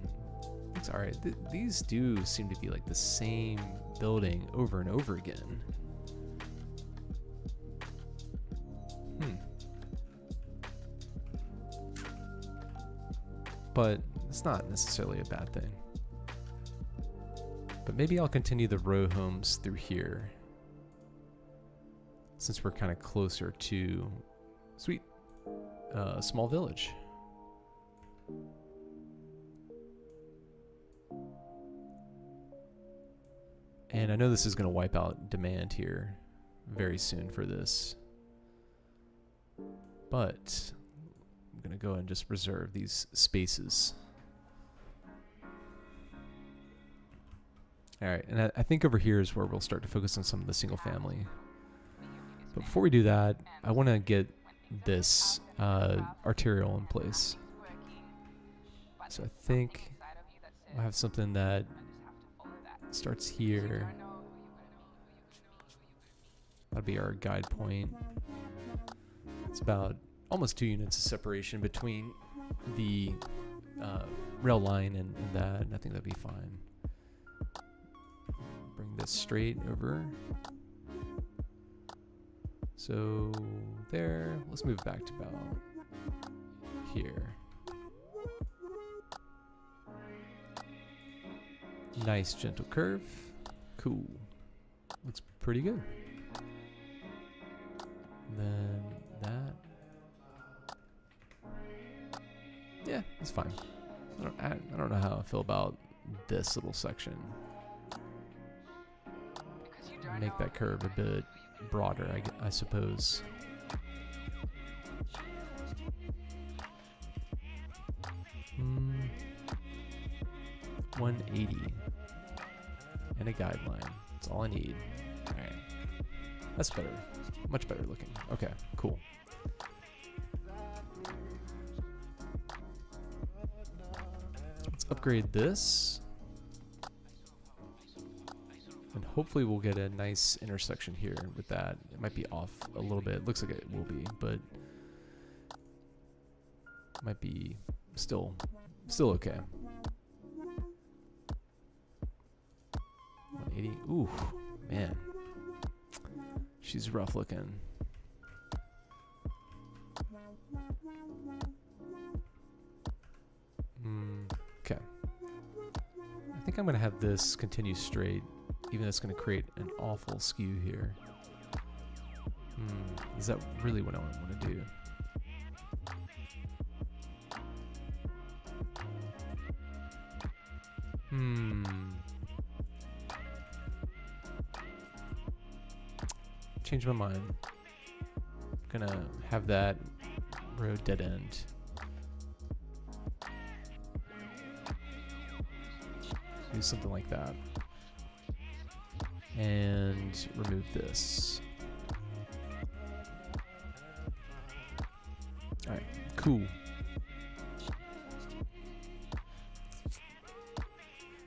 Looks alright. These do seem to be like the same building over and over again. But it's not necessarily a bad thing. But maybe I'll continue the row homes through here, since we're kind of closer to small village. And I know this is going to wipe out demand here very soon for this. But I'm going to go and just reserve these spaces. Alright, and I think over here is where we'll start to focus on some of the single family. But before we do that, I want to get this arterial in place. So I think I have something that starts here. That'll be our guide point. It's about almost 2 units of separation between the rail line and that, and I think that'd be fine. Bring this straight over. So there, let's move back to about here. Nice gentle curve. Cool. Looks pretty good. And then that. Yeah, it's fine. I don't know how I feel about this little section. Make that curve a bit broader, I suppose. Hmm. 180 and a guideline. That's all I need. All right, that's better. Much better looking. Okay, cool. Let's upgrade this. And hopefully we'll get a nice intersection here with that. It might be off a little bit. It looks like it will be, but might be still okay. 180. Ooh, man. She's rough looking. Okay. I think I'm gonna have this continue straight, even though it's gonna create an awful skew here. Is that really what I want to do? Change my mind. Gonna have that road dead end. Do something like that. And remove this. Alright, cool.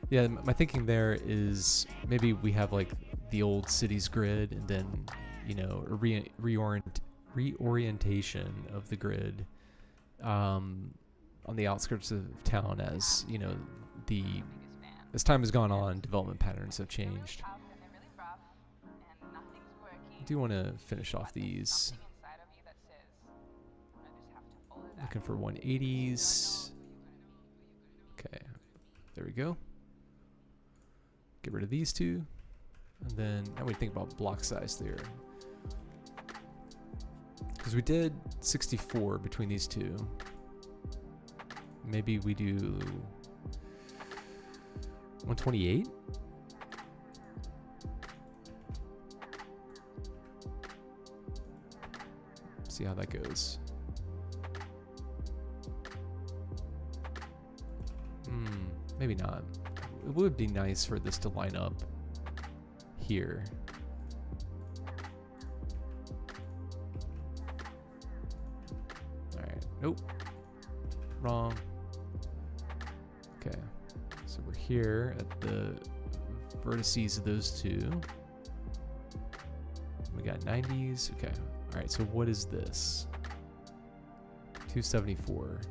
Yeah, my thinking there is maybe we have like the old city's grid and then, you know, a reorientation of the grid on the outskirts of town as, you know, as time has gone on, development patterns have changed. I do want to finish off these. Looking for 180s. Okay, there we go. Get rid of these two. And then now we think about block size there. Because we did 64 between these two. Maybe we do 128? See how that goes. Maybe not. It would be nice for this to line up here. Alright, nope. Wrong. Okay, so we're here at the vertices of those two. We got 90s. Okay, alright, so what is this? 274.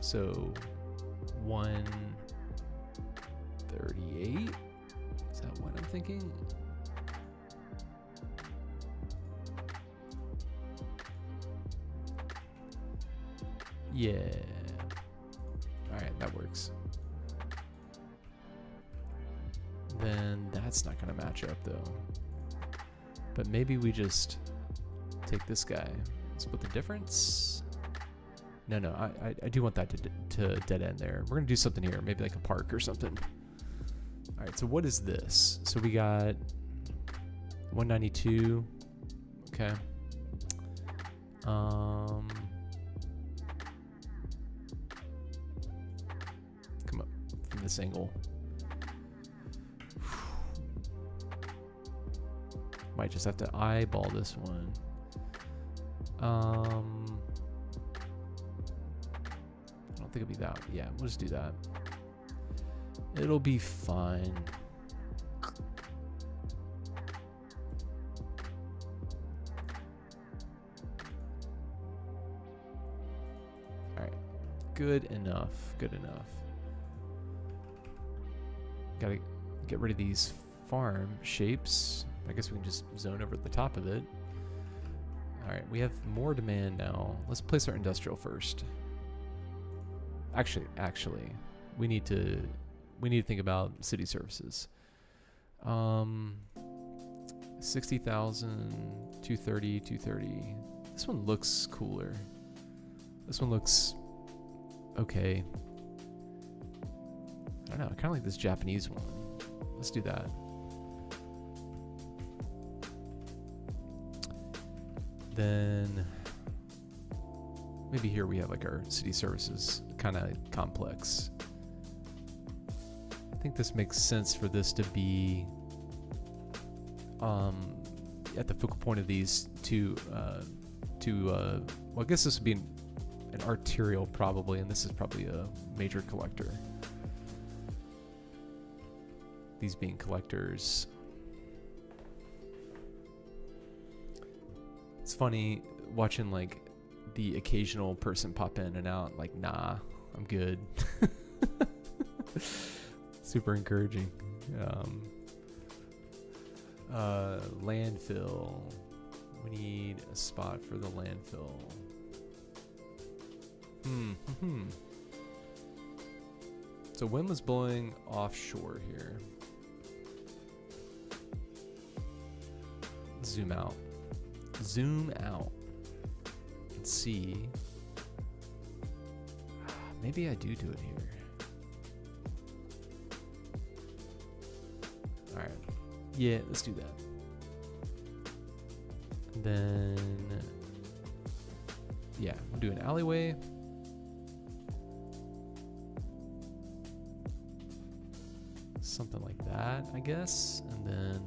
So 138? Is that what I'm thinking? Yeah. Alright, that works. Then that's not going to match up though. But maybe we just take this guy. Split the difference. No, I do want that to dead end there. We're going to do something here. Maybe like a park or something. Alright, so what is this? So we got 192. Okay. Come up from this angle. Might just have to eyeball this one. I don't think it'll be that. Yeah, we'll just do that. It'll be fine. All right, good enough. Good enough. Gotta get rid of these farm shapes. I guess we can just zone over the top of it. All right, we have more demand now. Let's place our industrial first. Actually, we need to think about city services. 60,000, 230, 230. This one looks cooler. This one looks okay. I don't know, I kind of like this Japanese one. Let's do that. Then maybe here we have like our city services kind of complex. I think this makes sense for this to be at the focal point of these two. Well, I guess this would be an arterial probably, and this is probably a major collector. These being collectors. It's funny watching like the occasional person pop in and out, like, nah, I'm good. Super encouraging. Landfill. We need a spot for the landfill. So wind was blowing offshore here. Zoom out. Zoom out. Let's see. Maybe I do it here. Alright. Yeah, let's do that. And then, yeah, we'll do an alleyway. Something like that, I guess. And then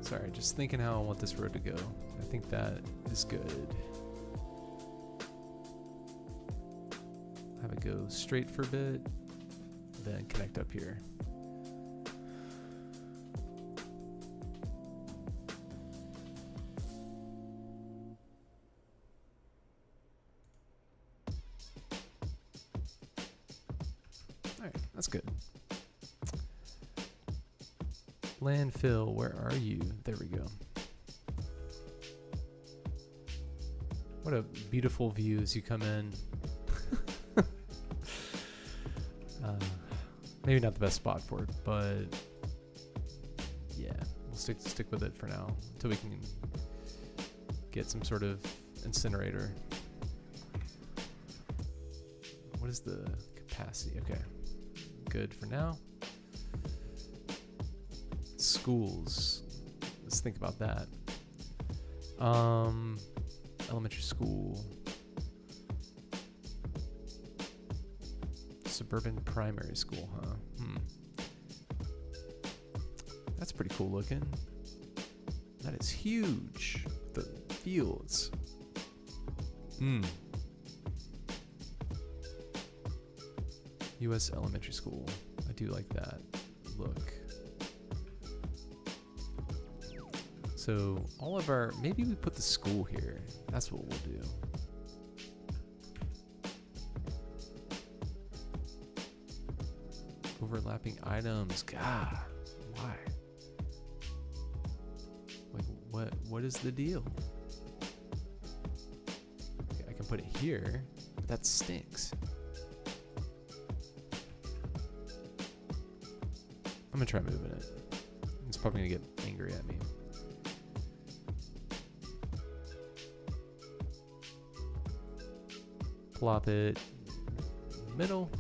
sorry, just thinking how I want this road to go. I think that is good. Have it go straight for a bit, then connect up here. All right, that's good. Landfill, where are you? There we go. What a beautiful view as you come in. Maybe not the best spot for it, but yeah, we'll stick with it for now until we can get some sort of incinerator. What is the capacity? Okay, good for now. Schools. Let's think about that. Elementary school. Suburban primary school, huh? That's pretty cool looking. That is huge. The fields. U.S. elementary school. I do like that look. So all of our, maybe we put the school here. That's what we'll do. Overlapping items. God, why? Like, what is the deal? Okay, I can put it here, but that stinks. I'm gonna try moving it. It's probably gonna get angry at me. Plop it in the middle.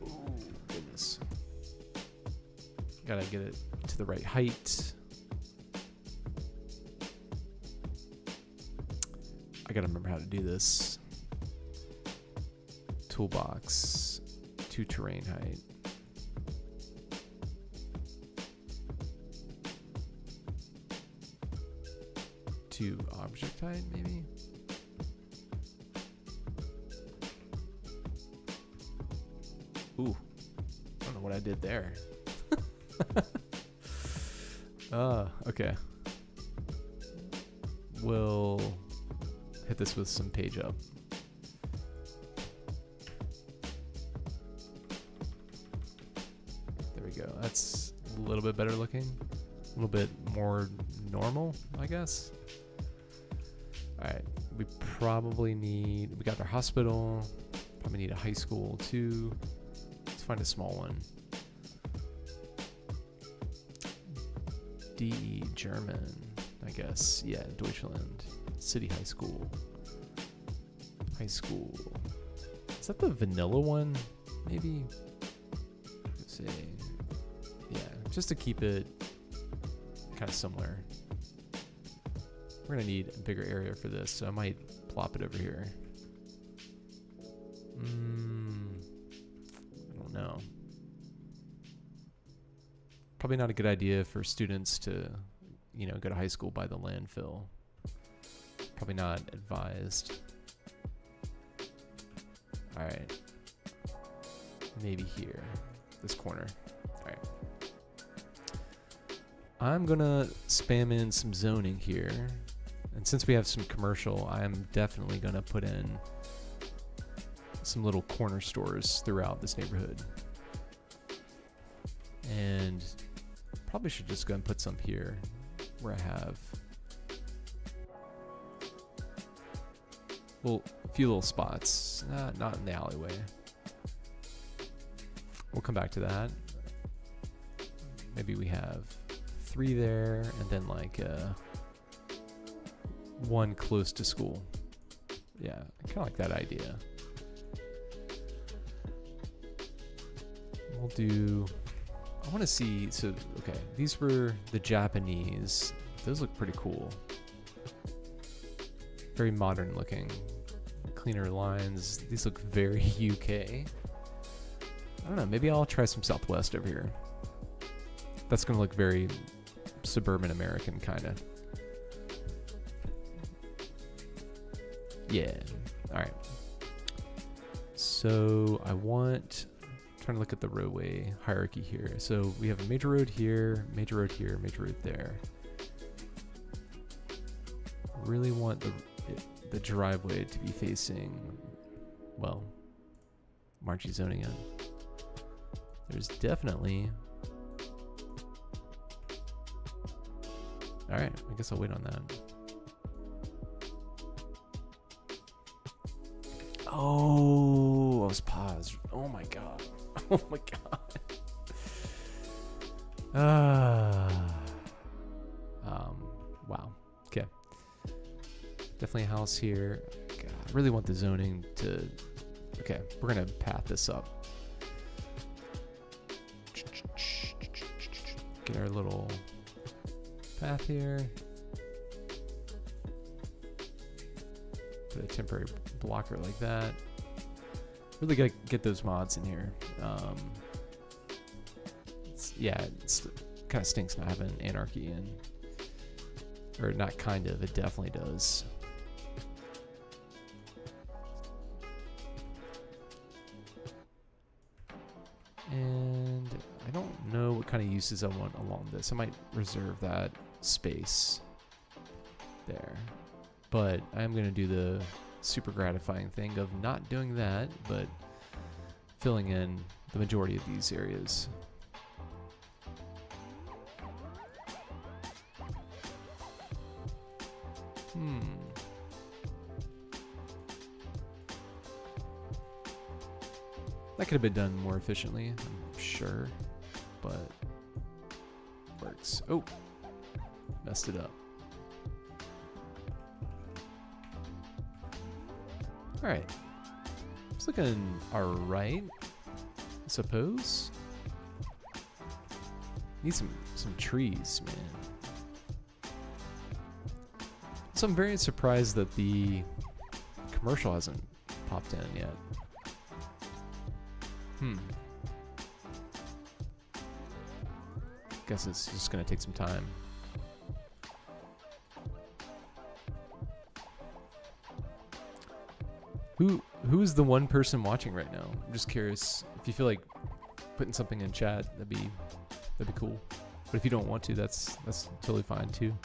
Oh, goodness. Gotta get it to the right height. I gotta remember how to do this. toolbox, 2 terrain height. To object height, maybe? Ooh, I don't know what I did there. Okay. We'll hit this with some page up. There we go. That's a little bit better looking. A little bit more normal, I guess. Alright, we probably need, we got our hospital, probably need a high school too. Let's find a small one. DE German, I guess. Yeah, Deutschland. City High School. High school. Is that the vanilla one? Maybe? Let's see. Yeah, just to keep it kind of similar. We're gonna need a bigger area for this, so I might plop it over here. I don't know. Probably not a good idea for students to, you know, go to high school by the landfill. Probably not advised. Alright. Maybe here. This corner. Alright. I'm gonna spam in some zoning here. And since we have some commercial, I'm definitely gonna put in some little corner stores throughout this neighborhood. And probably should just go and put some here where I have a few little spots. Not in the alleyway. We'll come back to that. Maybe we have 3 there and then like 1 close to school. Yeah, I kind of like that idea. We'll do, I want to see, so, okay, these were the Japanese. Those look pretty cool. Very modern looking. Cleaner lines. These look very UK. I don't know, maybe I'll try some Southwest over here. That's going to look very suburban American, kind of. Yeah. All right. So I want, trying to look at the roadway hierarchy here. So we have a major road here, major road here, major road there. Really want the driveway to be facing, well, Margie zoning in. There's definitely, all right, I guess I'll wait on that. Oh, I was paused. Oh my god. Oh my god. Wow. Okay. Definitely a house here. God, I really want the zoning to. Okay, we're gonna path this up. Get our little path here. Put a temporary blocker like that. Really gotta get those mods in here. It's kind of stinks not having anarchy in. Or not kind of, it definitely does. And I don't know what kind of uses I want along this. I might reserve that space there. But I'm going to do the super gratifying thing of not doing that, but filling in the majority of these areas. That could have been done more efficiently, I'm sure, but works. Oh, messed it up. All right, it's looking all right, I suppose. Need some trees, man. So I'm very surprised that the commercial hasn't popped in yet. Guess it's just gonna take some time. Who is the one person watching right now? I'm just curious. If you feel like putting something in chat, that'd be cool. But if you don't want to, that's totally fine too.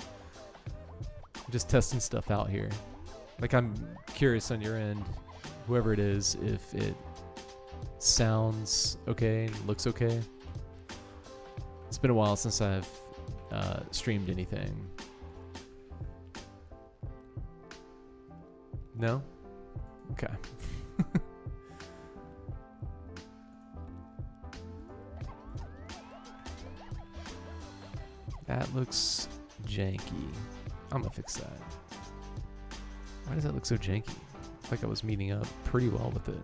I'm just testing stuff out here. Like, I'm curious on your end, whoever it is, if it sounds okay and looks okay. It's been a while since I've streamed anything. No? Okay. That looks janky. I'm gonna fix that. Why does that look so janky? I feel like I was meeting up pretty well with it.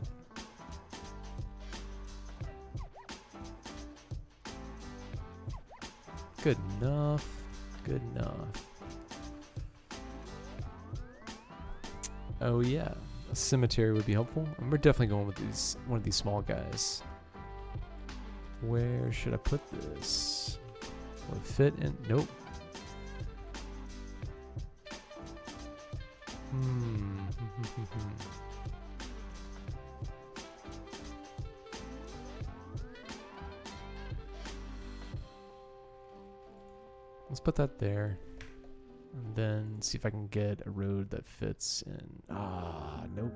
Good enough. Good enough. Oh yeah, a cemetery would be helpful. And we're definitely going with one of these small guys. Where should I put this? Will it fit in? Nope. Let's put that there. And then see if I can get a road that fits in. Ah, nope.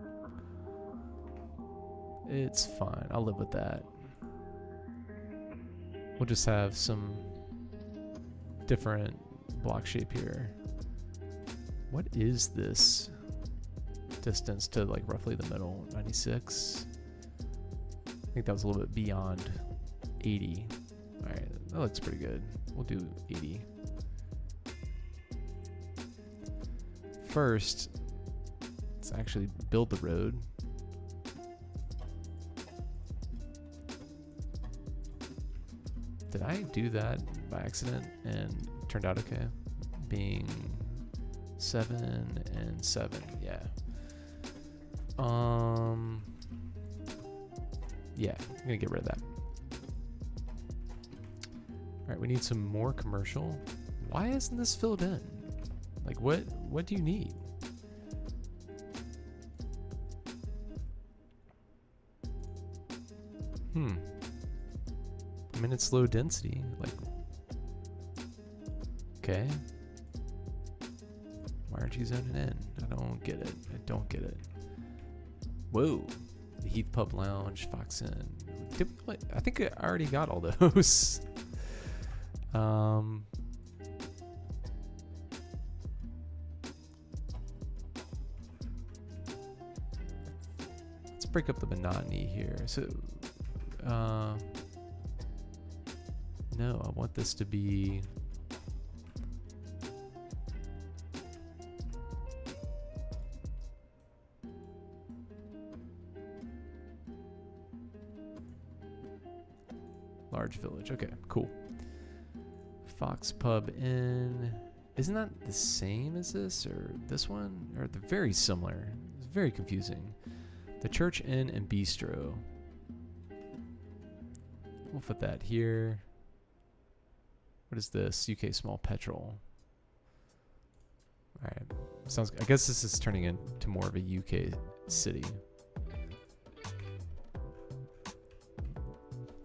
It's fine. I'll live with that. We'll just have some different block shape here. What is this distance to like roughly the middle? 96? I think that was a little bit beyond 80. Alright, that looks pretty good. We'll do 80. First, let's actually build the road. Did I do that by accident and it turned out okay? Being 7 and 7, yeah. Yeah, I'm gonna get rid of that. All right, we need some more commercial. Why isn't this filled in? Like, what do you need? I mean, it's low density. Like, okay. Why aren't you zoning in? I don't get it. I don't get it. Whoa. The Heath Pub Lounge, Fox Inn. I think I already got all those. Let's break up the monotony here. So, no, I want this to be large village. Okay, cool. Fox Pub Inn. Isn't that the same as this or this one? Or they're very similar. It's very confusing. The Church Inn and Bistro. We'll put that here. What is this? UK Small Petrol. Alright. Sounds. I guess this is turning into more of a UK city.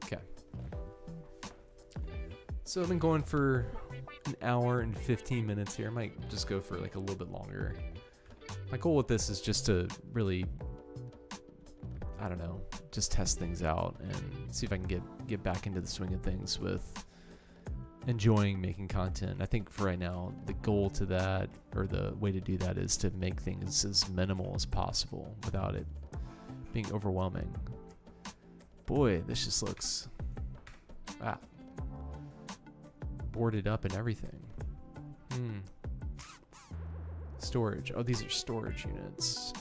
Okay. So I've been going for an hour and 15 minutes here. I might just go for like a little bit longer. My goal with this is just to really, I don't know, just test things out and see if I can get back into the swing of things with enjoying making content. I think for right now, the goal to that, or the way to do that, is to make things as minimal as possible without it being overwhelming. Boy, this just looks boarded up and everything. Storage. Oh, these are storage units.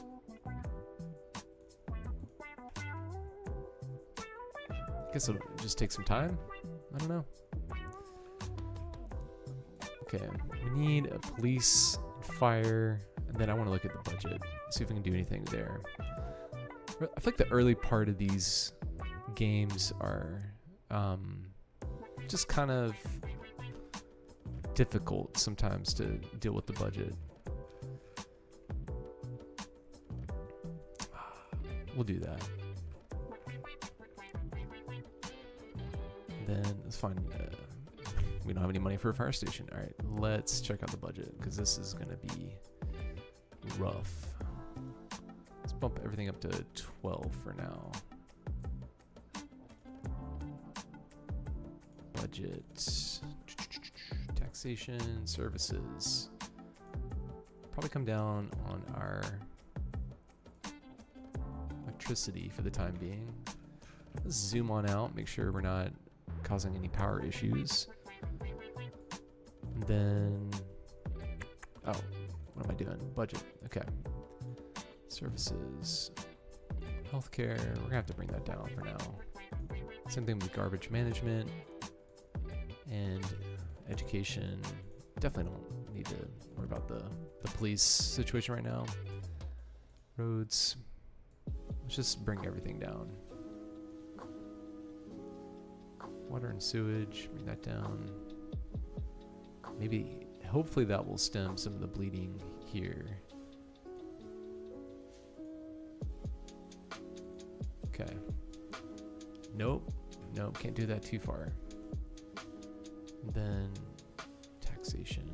I guess it'll just take some time. I don't know. Okay, we need a police, fire, and then I want to look at the budget, see if we can do anything there. I feel like the early part of these games are just kind of difficult sometimes to deal with the budget. We'll do that. Then let's find. We don't have any money for a fire station. All right, let's check out the budget because this is gonna be rough. Let's bump everything up to 12 for now. Budget, taxation, services. Probably come down on our electricity for the time being. Let's zoom on out, make sure we're not causing any power issues. And then, oh, what am I doing? Budget, okay. Services, healthcare, we're gonna have to bring that down for now. Same thing with garbage management and education. Definitely don't need to worry about the police situation right now. Roads, let's just bring everything down. Water and sewage, bring that down. Maybe, hopefully that will stem some of the bleeding here. Okay. Nope, can't do that too far. And then taxation.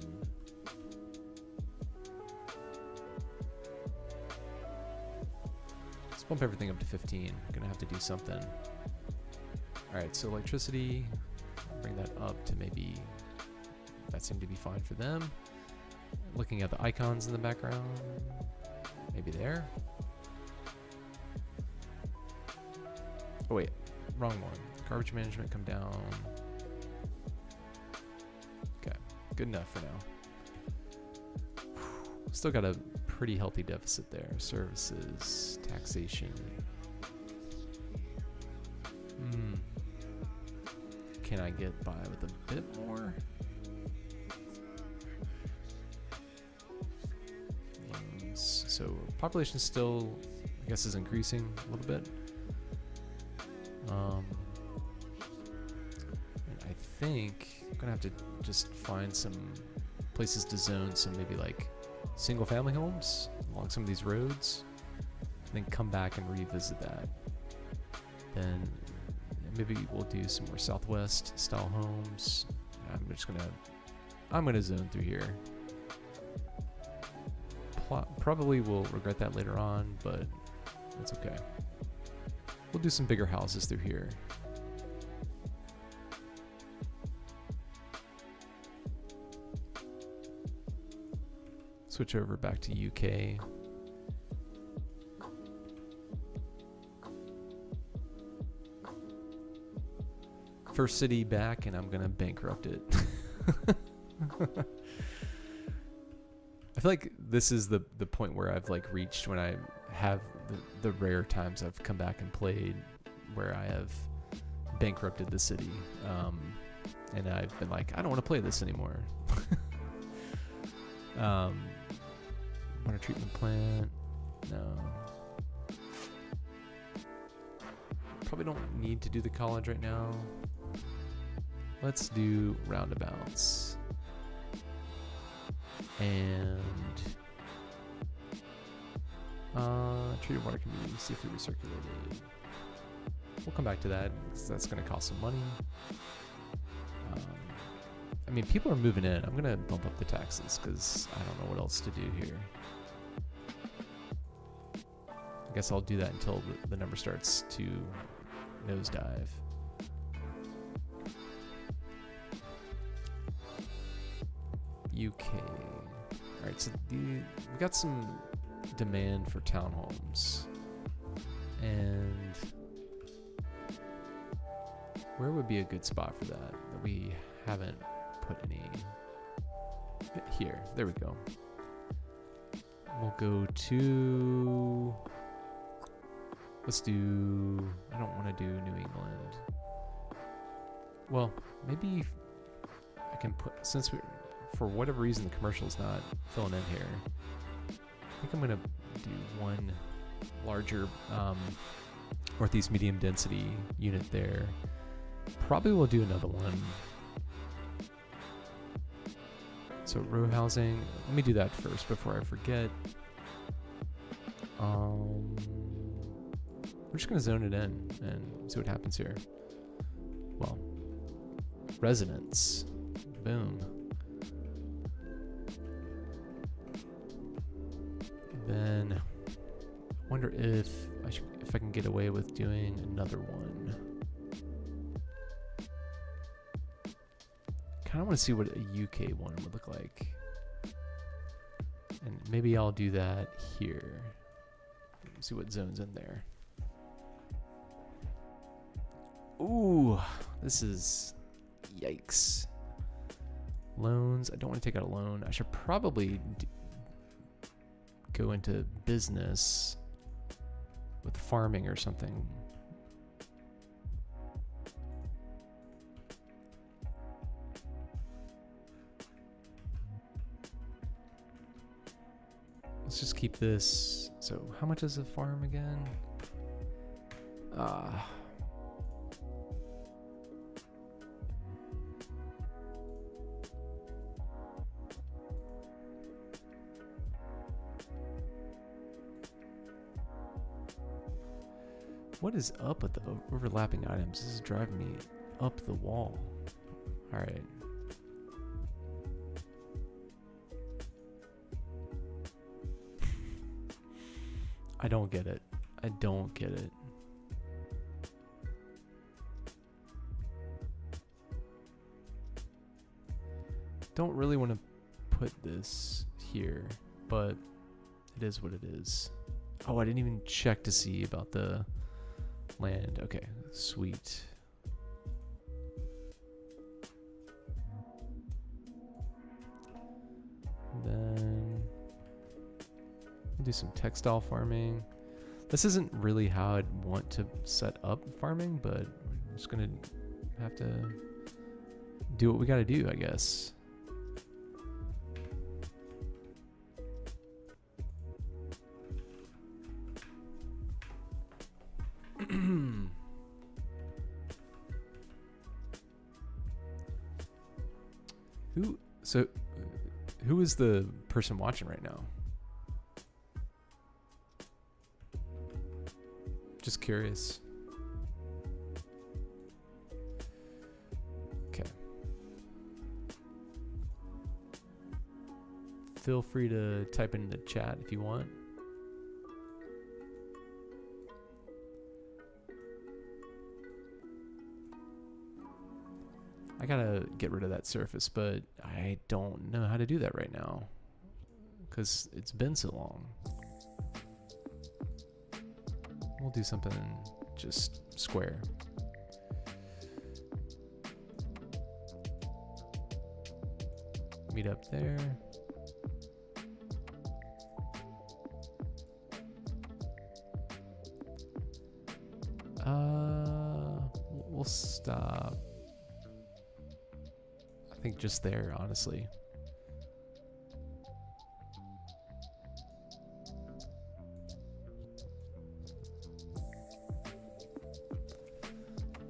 Let's bump everything up to 15. Gonna have to do something. Alright, so electricity, bring that up to maybe, that seemed to be fine for them. Looking at the icons in the background, maybe there. Oh wait, wrong one. Garbage management come down. Okay, good enough for now. Still got a pretty healthy deficit there. Services, taxation. Can I get by with a bit more? So population still, I guess, is increasing a little bit. And I think I'm gonna have to just find some places to zone some maybe like single family homes along some of these roads, and then come back and revisit that. Then maybe we'll do some more Southwest style homes. I'm gonna zone through here. Probably will regret that later on, but that's okay. We'll do some bigger houses through here. Switch over back to UK. First city back, and I'm gonna bankrupt it. I feel like this is the point where I've like reached when I have the rare times I've come back and played where I have bankrupted the city, and I've been like, I don't want to play this anymore. Water treatment plant, no. Probably don't need to do the college right now. Let's do roundabouts. And treated water can be safely recirculated. We'll come back to that because that's going to cost some money. I mean, people are moving in. I'm going to bump up the taxes because I don't know what else to do here. I guess I'll do that until the number starts to nosedive. UK. Alright, so we got some demand for townhomes. And where would be a good spot for that we haven't put any? Here, there we go. We'll go to, let's do, I don't want to do New England. Well, maybe I can put, since we, for whatever reason the commercial's not filling in here, I think I'm gonna do one larger Northeast medium density unit there. Probably will do another one. So row housing, let me do that first before I forget. We're just gonna zone it in and see what happens here. Well, residents, boom. Then I wonder if I can get away with doing another one. Kind of want to see what a UK one would look like, and maybe I'll do that here. See what zone's in there. Ooh, this is yikes. Loans. I don't want to take out a loan. I should probably go into business with farming or something. Let's just keep this. So how much is a farm again? What is up with the overlapping items? This is driving me up the wall. All right. I don't get it. I don't get it. Don't really want to put this here, but it is what it is. Oh, I didn't even check to see about the land. Okay, sweet. Then we'll do some textile farming. This isn't really how I'd want to set up farming, but we're just gonna have to do what we gotta do, I guess. Who is the person watching right now? Just curious. Okay. Feel free to type in the chat if you want. I gotta get rid of that surface, but I don't know how to do that right now because it's been so long. We'll do something just square. Meet up there. We'll stop. I think just there, honestly.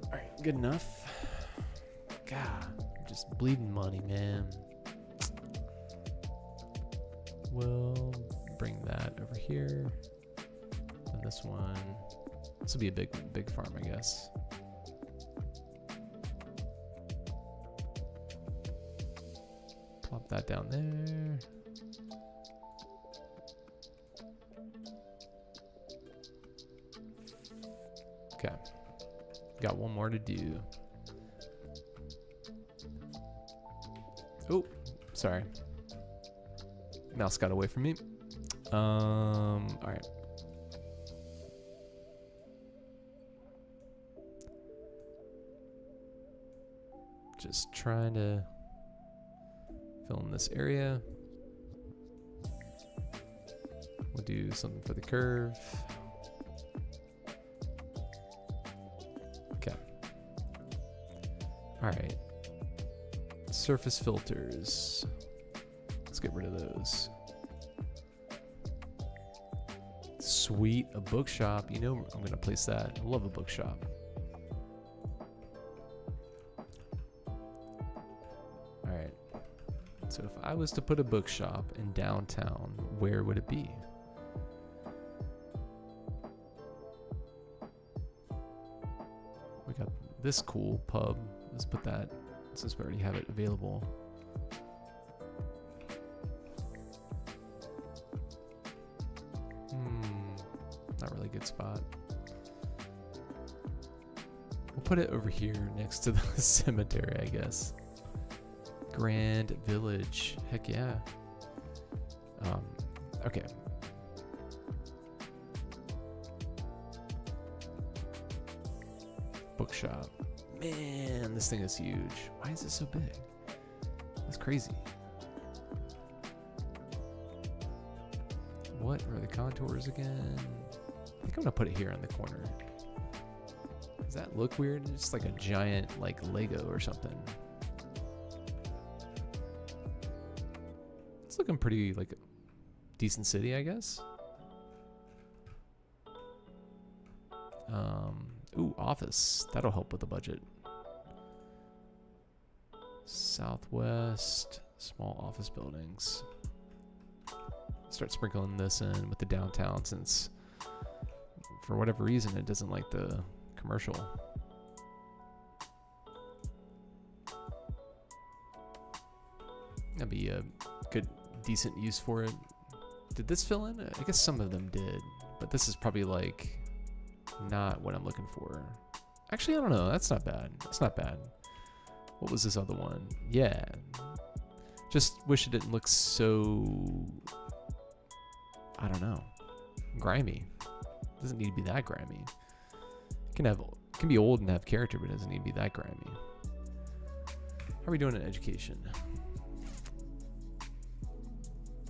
All right, good enough. God, I'm just bleeding money, man. We'll bring that over here. And this one, this will be a big farm, I guess. Plop that down there. Okay. Got one more to do. Oh, sorry. Mouse got away from me. All right. Just trying to fill in this area. We'll do something for the curve. Okay. All right. Surface filters. Let's get rid of those. Sweet, a bookshop. You know, I'm gonna place that. I love a bookshop. All right. So if I was to put a bookshop in downtown, where would it be? We got this cool pub. Let's put that, since we already have it available. Not really a good spot. We'll put it over here next to the cemetery, I guess. Grand Village. Heck yeah. Okay. Bookshop. Man, this thing is huge. Why is it so big? That's crazy. What are the contours again? I think I'm gonna put it here in the corner. Does that look weird? It's just like a giant like Lego or something. It's looking pretty like a decent city, I guess. Ooh, office. That'll help with the budget. Southwest, small office buildings. Start sprinkling this in with the downtown, since for whatever reason it doesn't like the commercial. That'd be a good, decent use for it. Did this fill in? I guess some of them did, but this is probably like not what I'm looking for. Actually, I don't know. That's not bad. It's not bad. What was this other one? Yeah. Just wish it didn't look so, I don't know, grimy. It doesn't need to be that grimy. It can be old and have character, but it doesn't need to be that grimy. How are we doing in education?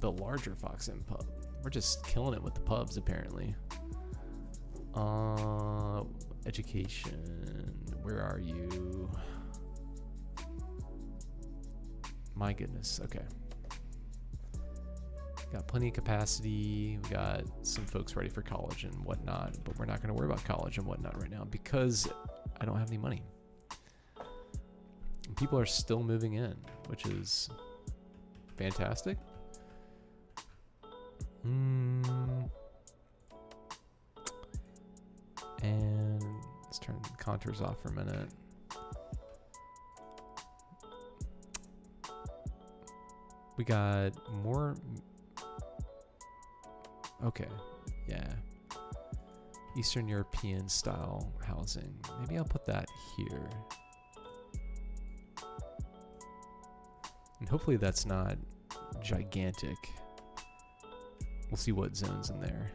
The larger Fox Inn pub. We're just killing it with the pubs, apparently. Education. Where are you? My goodness. Okay. Got plenty of capacity. We got some folks ready for college and whatnot, but we're not going to worry about college and whatnot right now because I don't have any money. And people are still moving in, which is fantastic. And let's turn the contours off for a minute. We got more. Okay, yeah. Eastern European style housing. Maybe I'll put that here. And hopefully that's not gigantic. We'll see what zone's in there.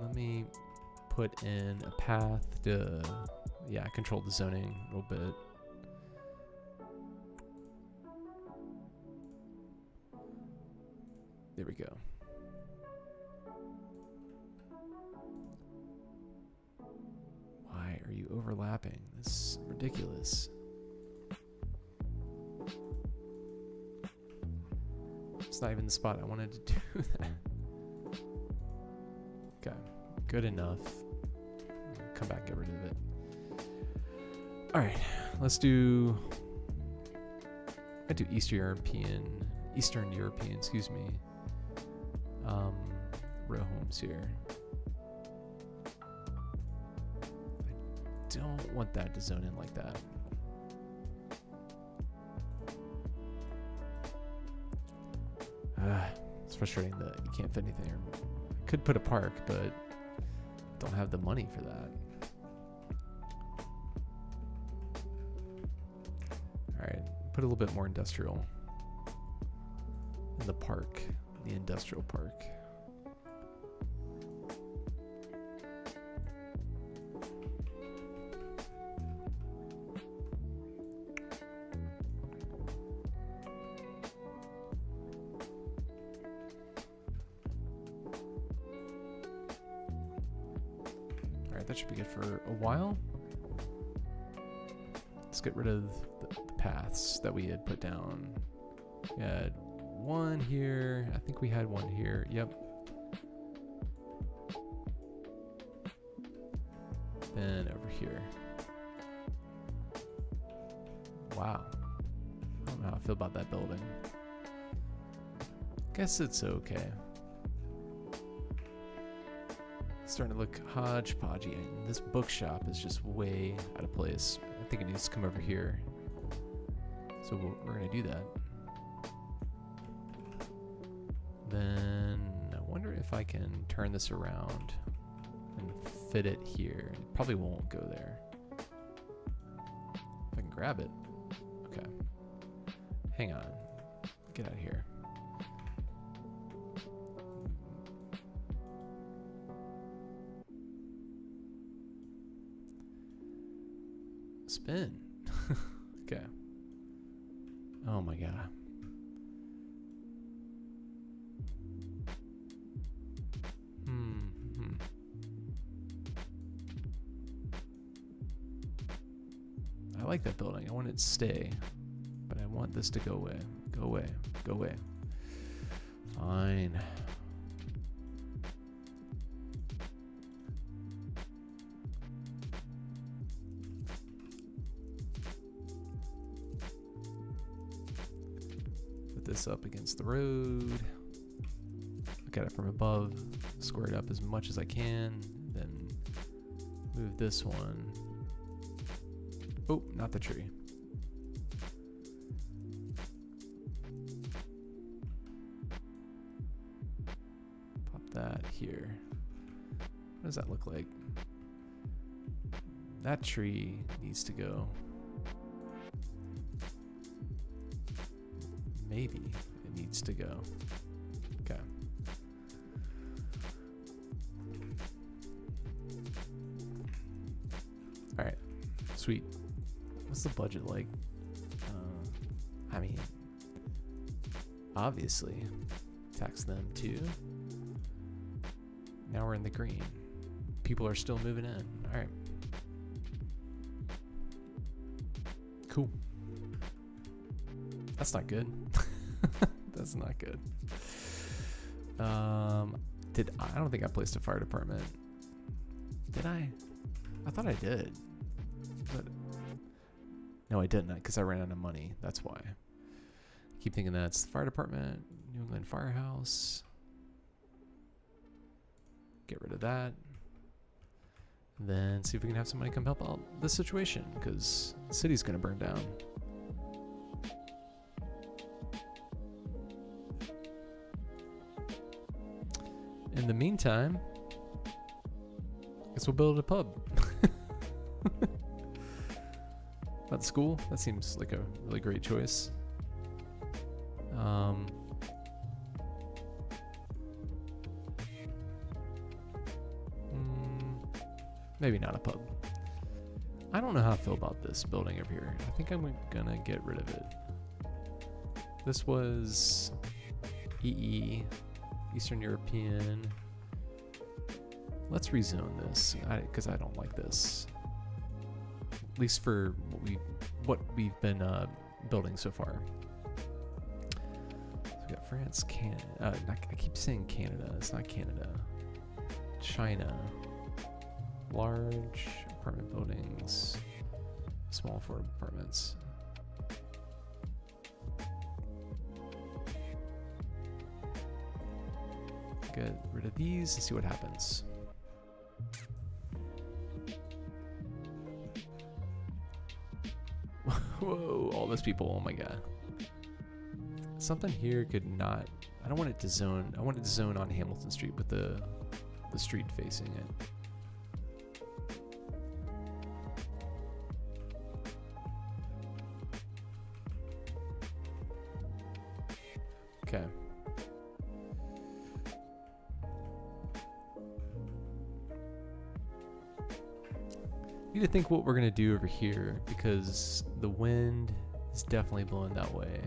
Let me put in a path to, control the zoning a little bit. There we go. Why are you overlapping? This is ridiculous. It's not even the spot I wanted to do that. Okay, good enough. Come back, get rid of it. All right, let's do. I do Eastern European, excuse me. Row homes here. I don't want that to zone in like that. It's frustrating that you can't fit anything here. I could put a park, but don't have the money for that. Alright, put a little bit more industrial in the park, the industrial park. That should be good for a while. Let's get rid of the paths that we had put down. We had one here. I think we had one here. Yep. Then over here. Wow. I don't know how I feel about that building. Guess it's okay. It's starting to look hodgepodgey. And this bookshop is just way out of place. I think it needs to come over here. So we're going to do that. Then I wonder if I can turn this around and fit it here. It probably won't go there. If I can grab it. Okay. Hang on. Get out of here. Spin. Okay. Oh my god. I like that building. I want it to stay, but I want this to go away. Go away. Go away. Fine. Put this up against the road. Look at it from above. Square it up as much as I can. Then move this one. Oh, not the tree. Pop that here. What does that look like? That tree needs to go. Maybe it needs to go. Okay. All right. Sweet. What's the budget like? I mean, obviously, tax them too. Now we're in the green. People are still moving in. All right. Cool. That's not good. That's not good. I don't think I placed a fire department. Did I? I thought I did. But no, I didn't, because I ran out of money. That's why. I keep thinking that's the fire department, New England Firehouse. Get rid of that. Then see if we can have somebody come help out the situation, because the city's going to burn down. In the meantime, I guess we'll build a pub. About the school? That seems like a really great choice. Maybe not a pub. I don't know how I feel about this building over here. I think I'm gonna get rid of it. This was EE, Eastern European. Let's rezone this, because I don't like this. At least for what we've been building so far. So we got France, Canada. I keep saying Canada. It's not Canada. China. Large apartment buildings. Small for apartments. Get rid of these and see what happens. Whoa, all those people, oh my god. Something here could not, I don't want it to zone, I want it to zone on Hamilton Street with the street facing it. Okay. Need to think what we're gonna do over here, because the wind is definitely blowing that way.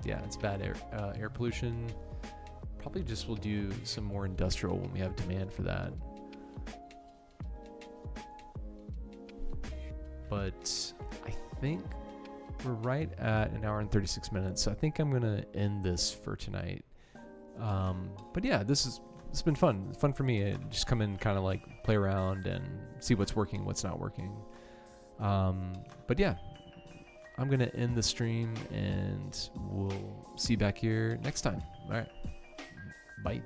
Yeah, it's bad air pollution. Probably just will do some more industrial when we have demand for that. but I think we're right at an hour and 36 minutes. So I think I'm gonna end this for tonight. But yeah, it's been fun. It's fun for me. I just come in, kind of like play around and see what's working, what's not working. But yeah, I'm gonna end the stream, and we'll see you back here next time. All right, bye.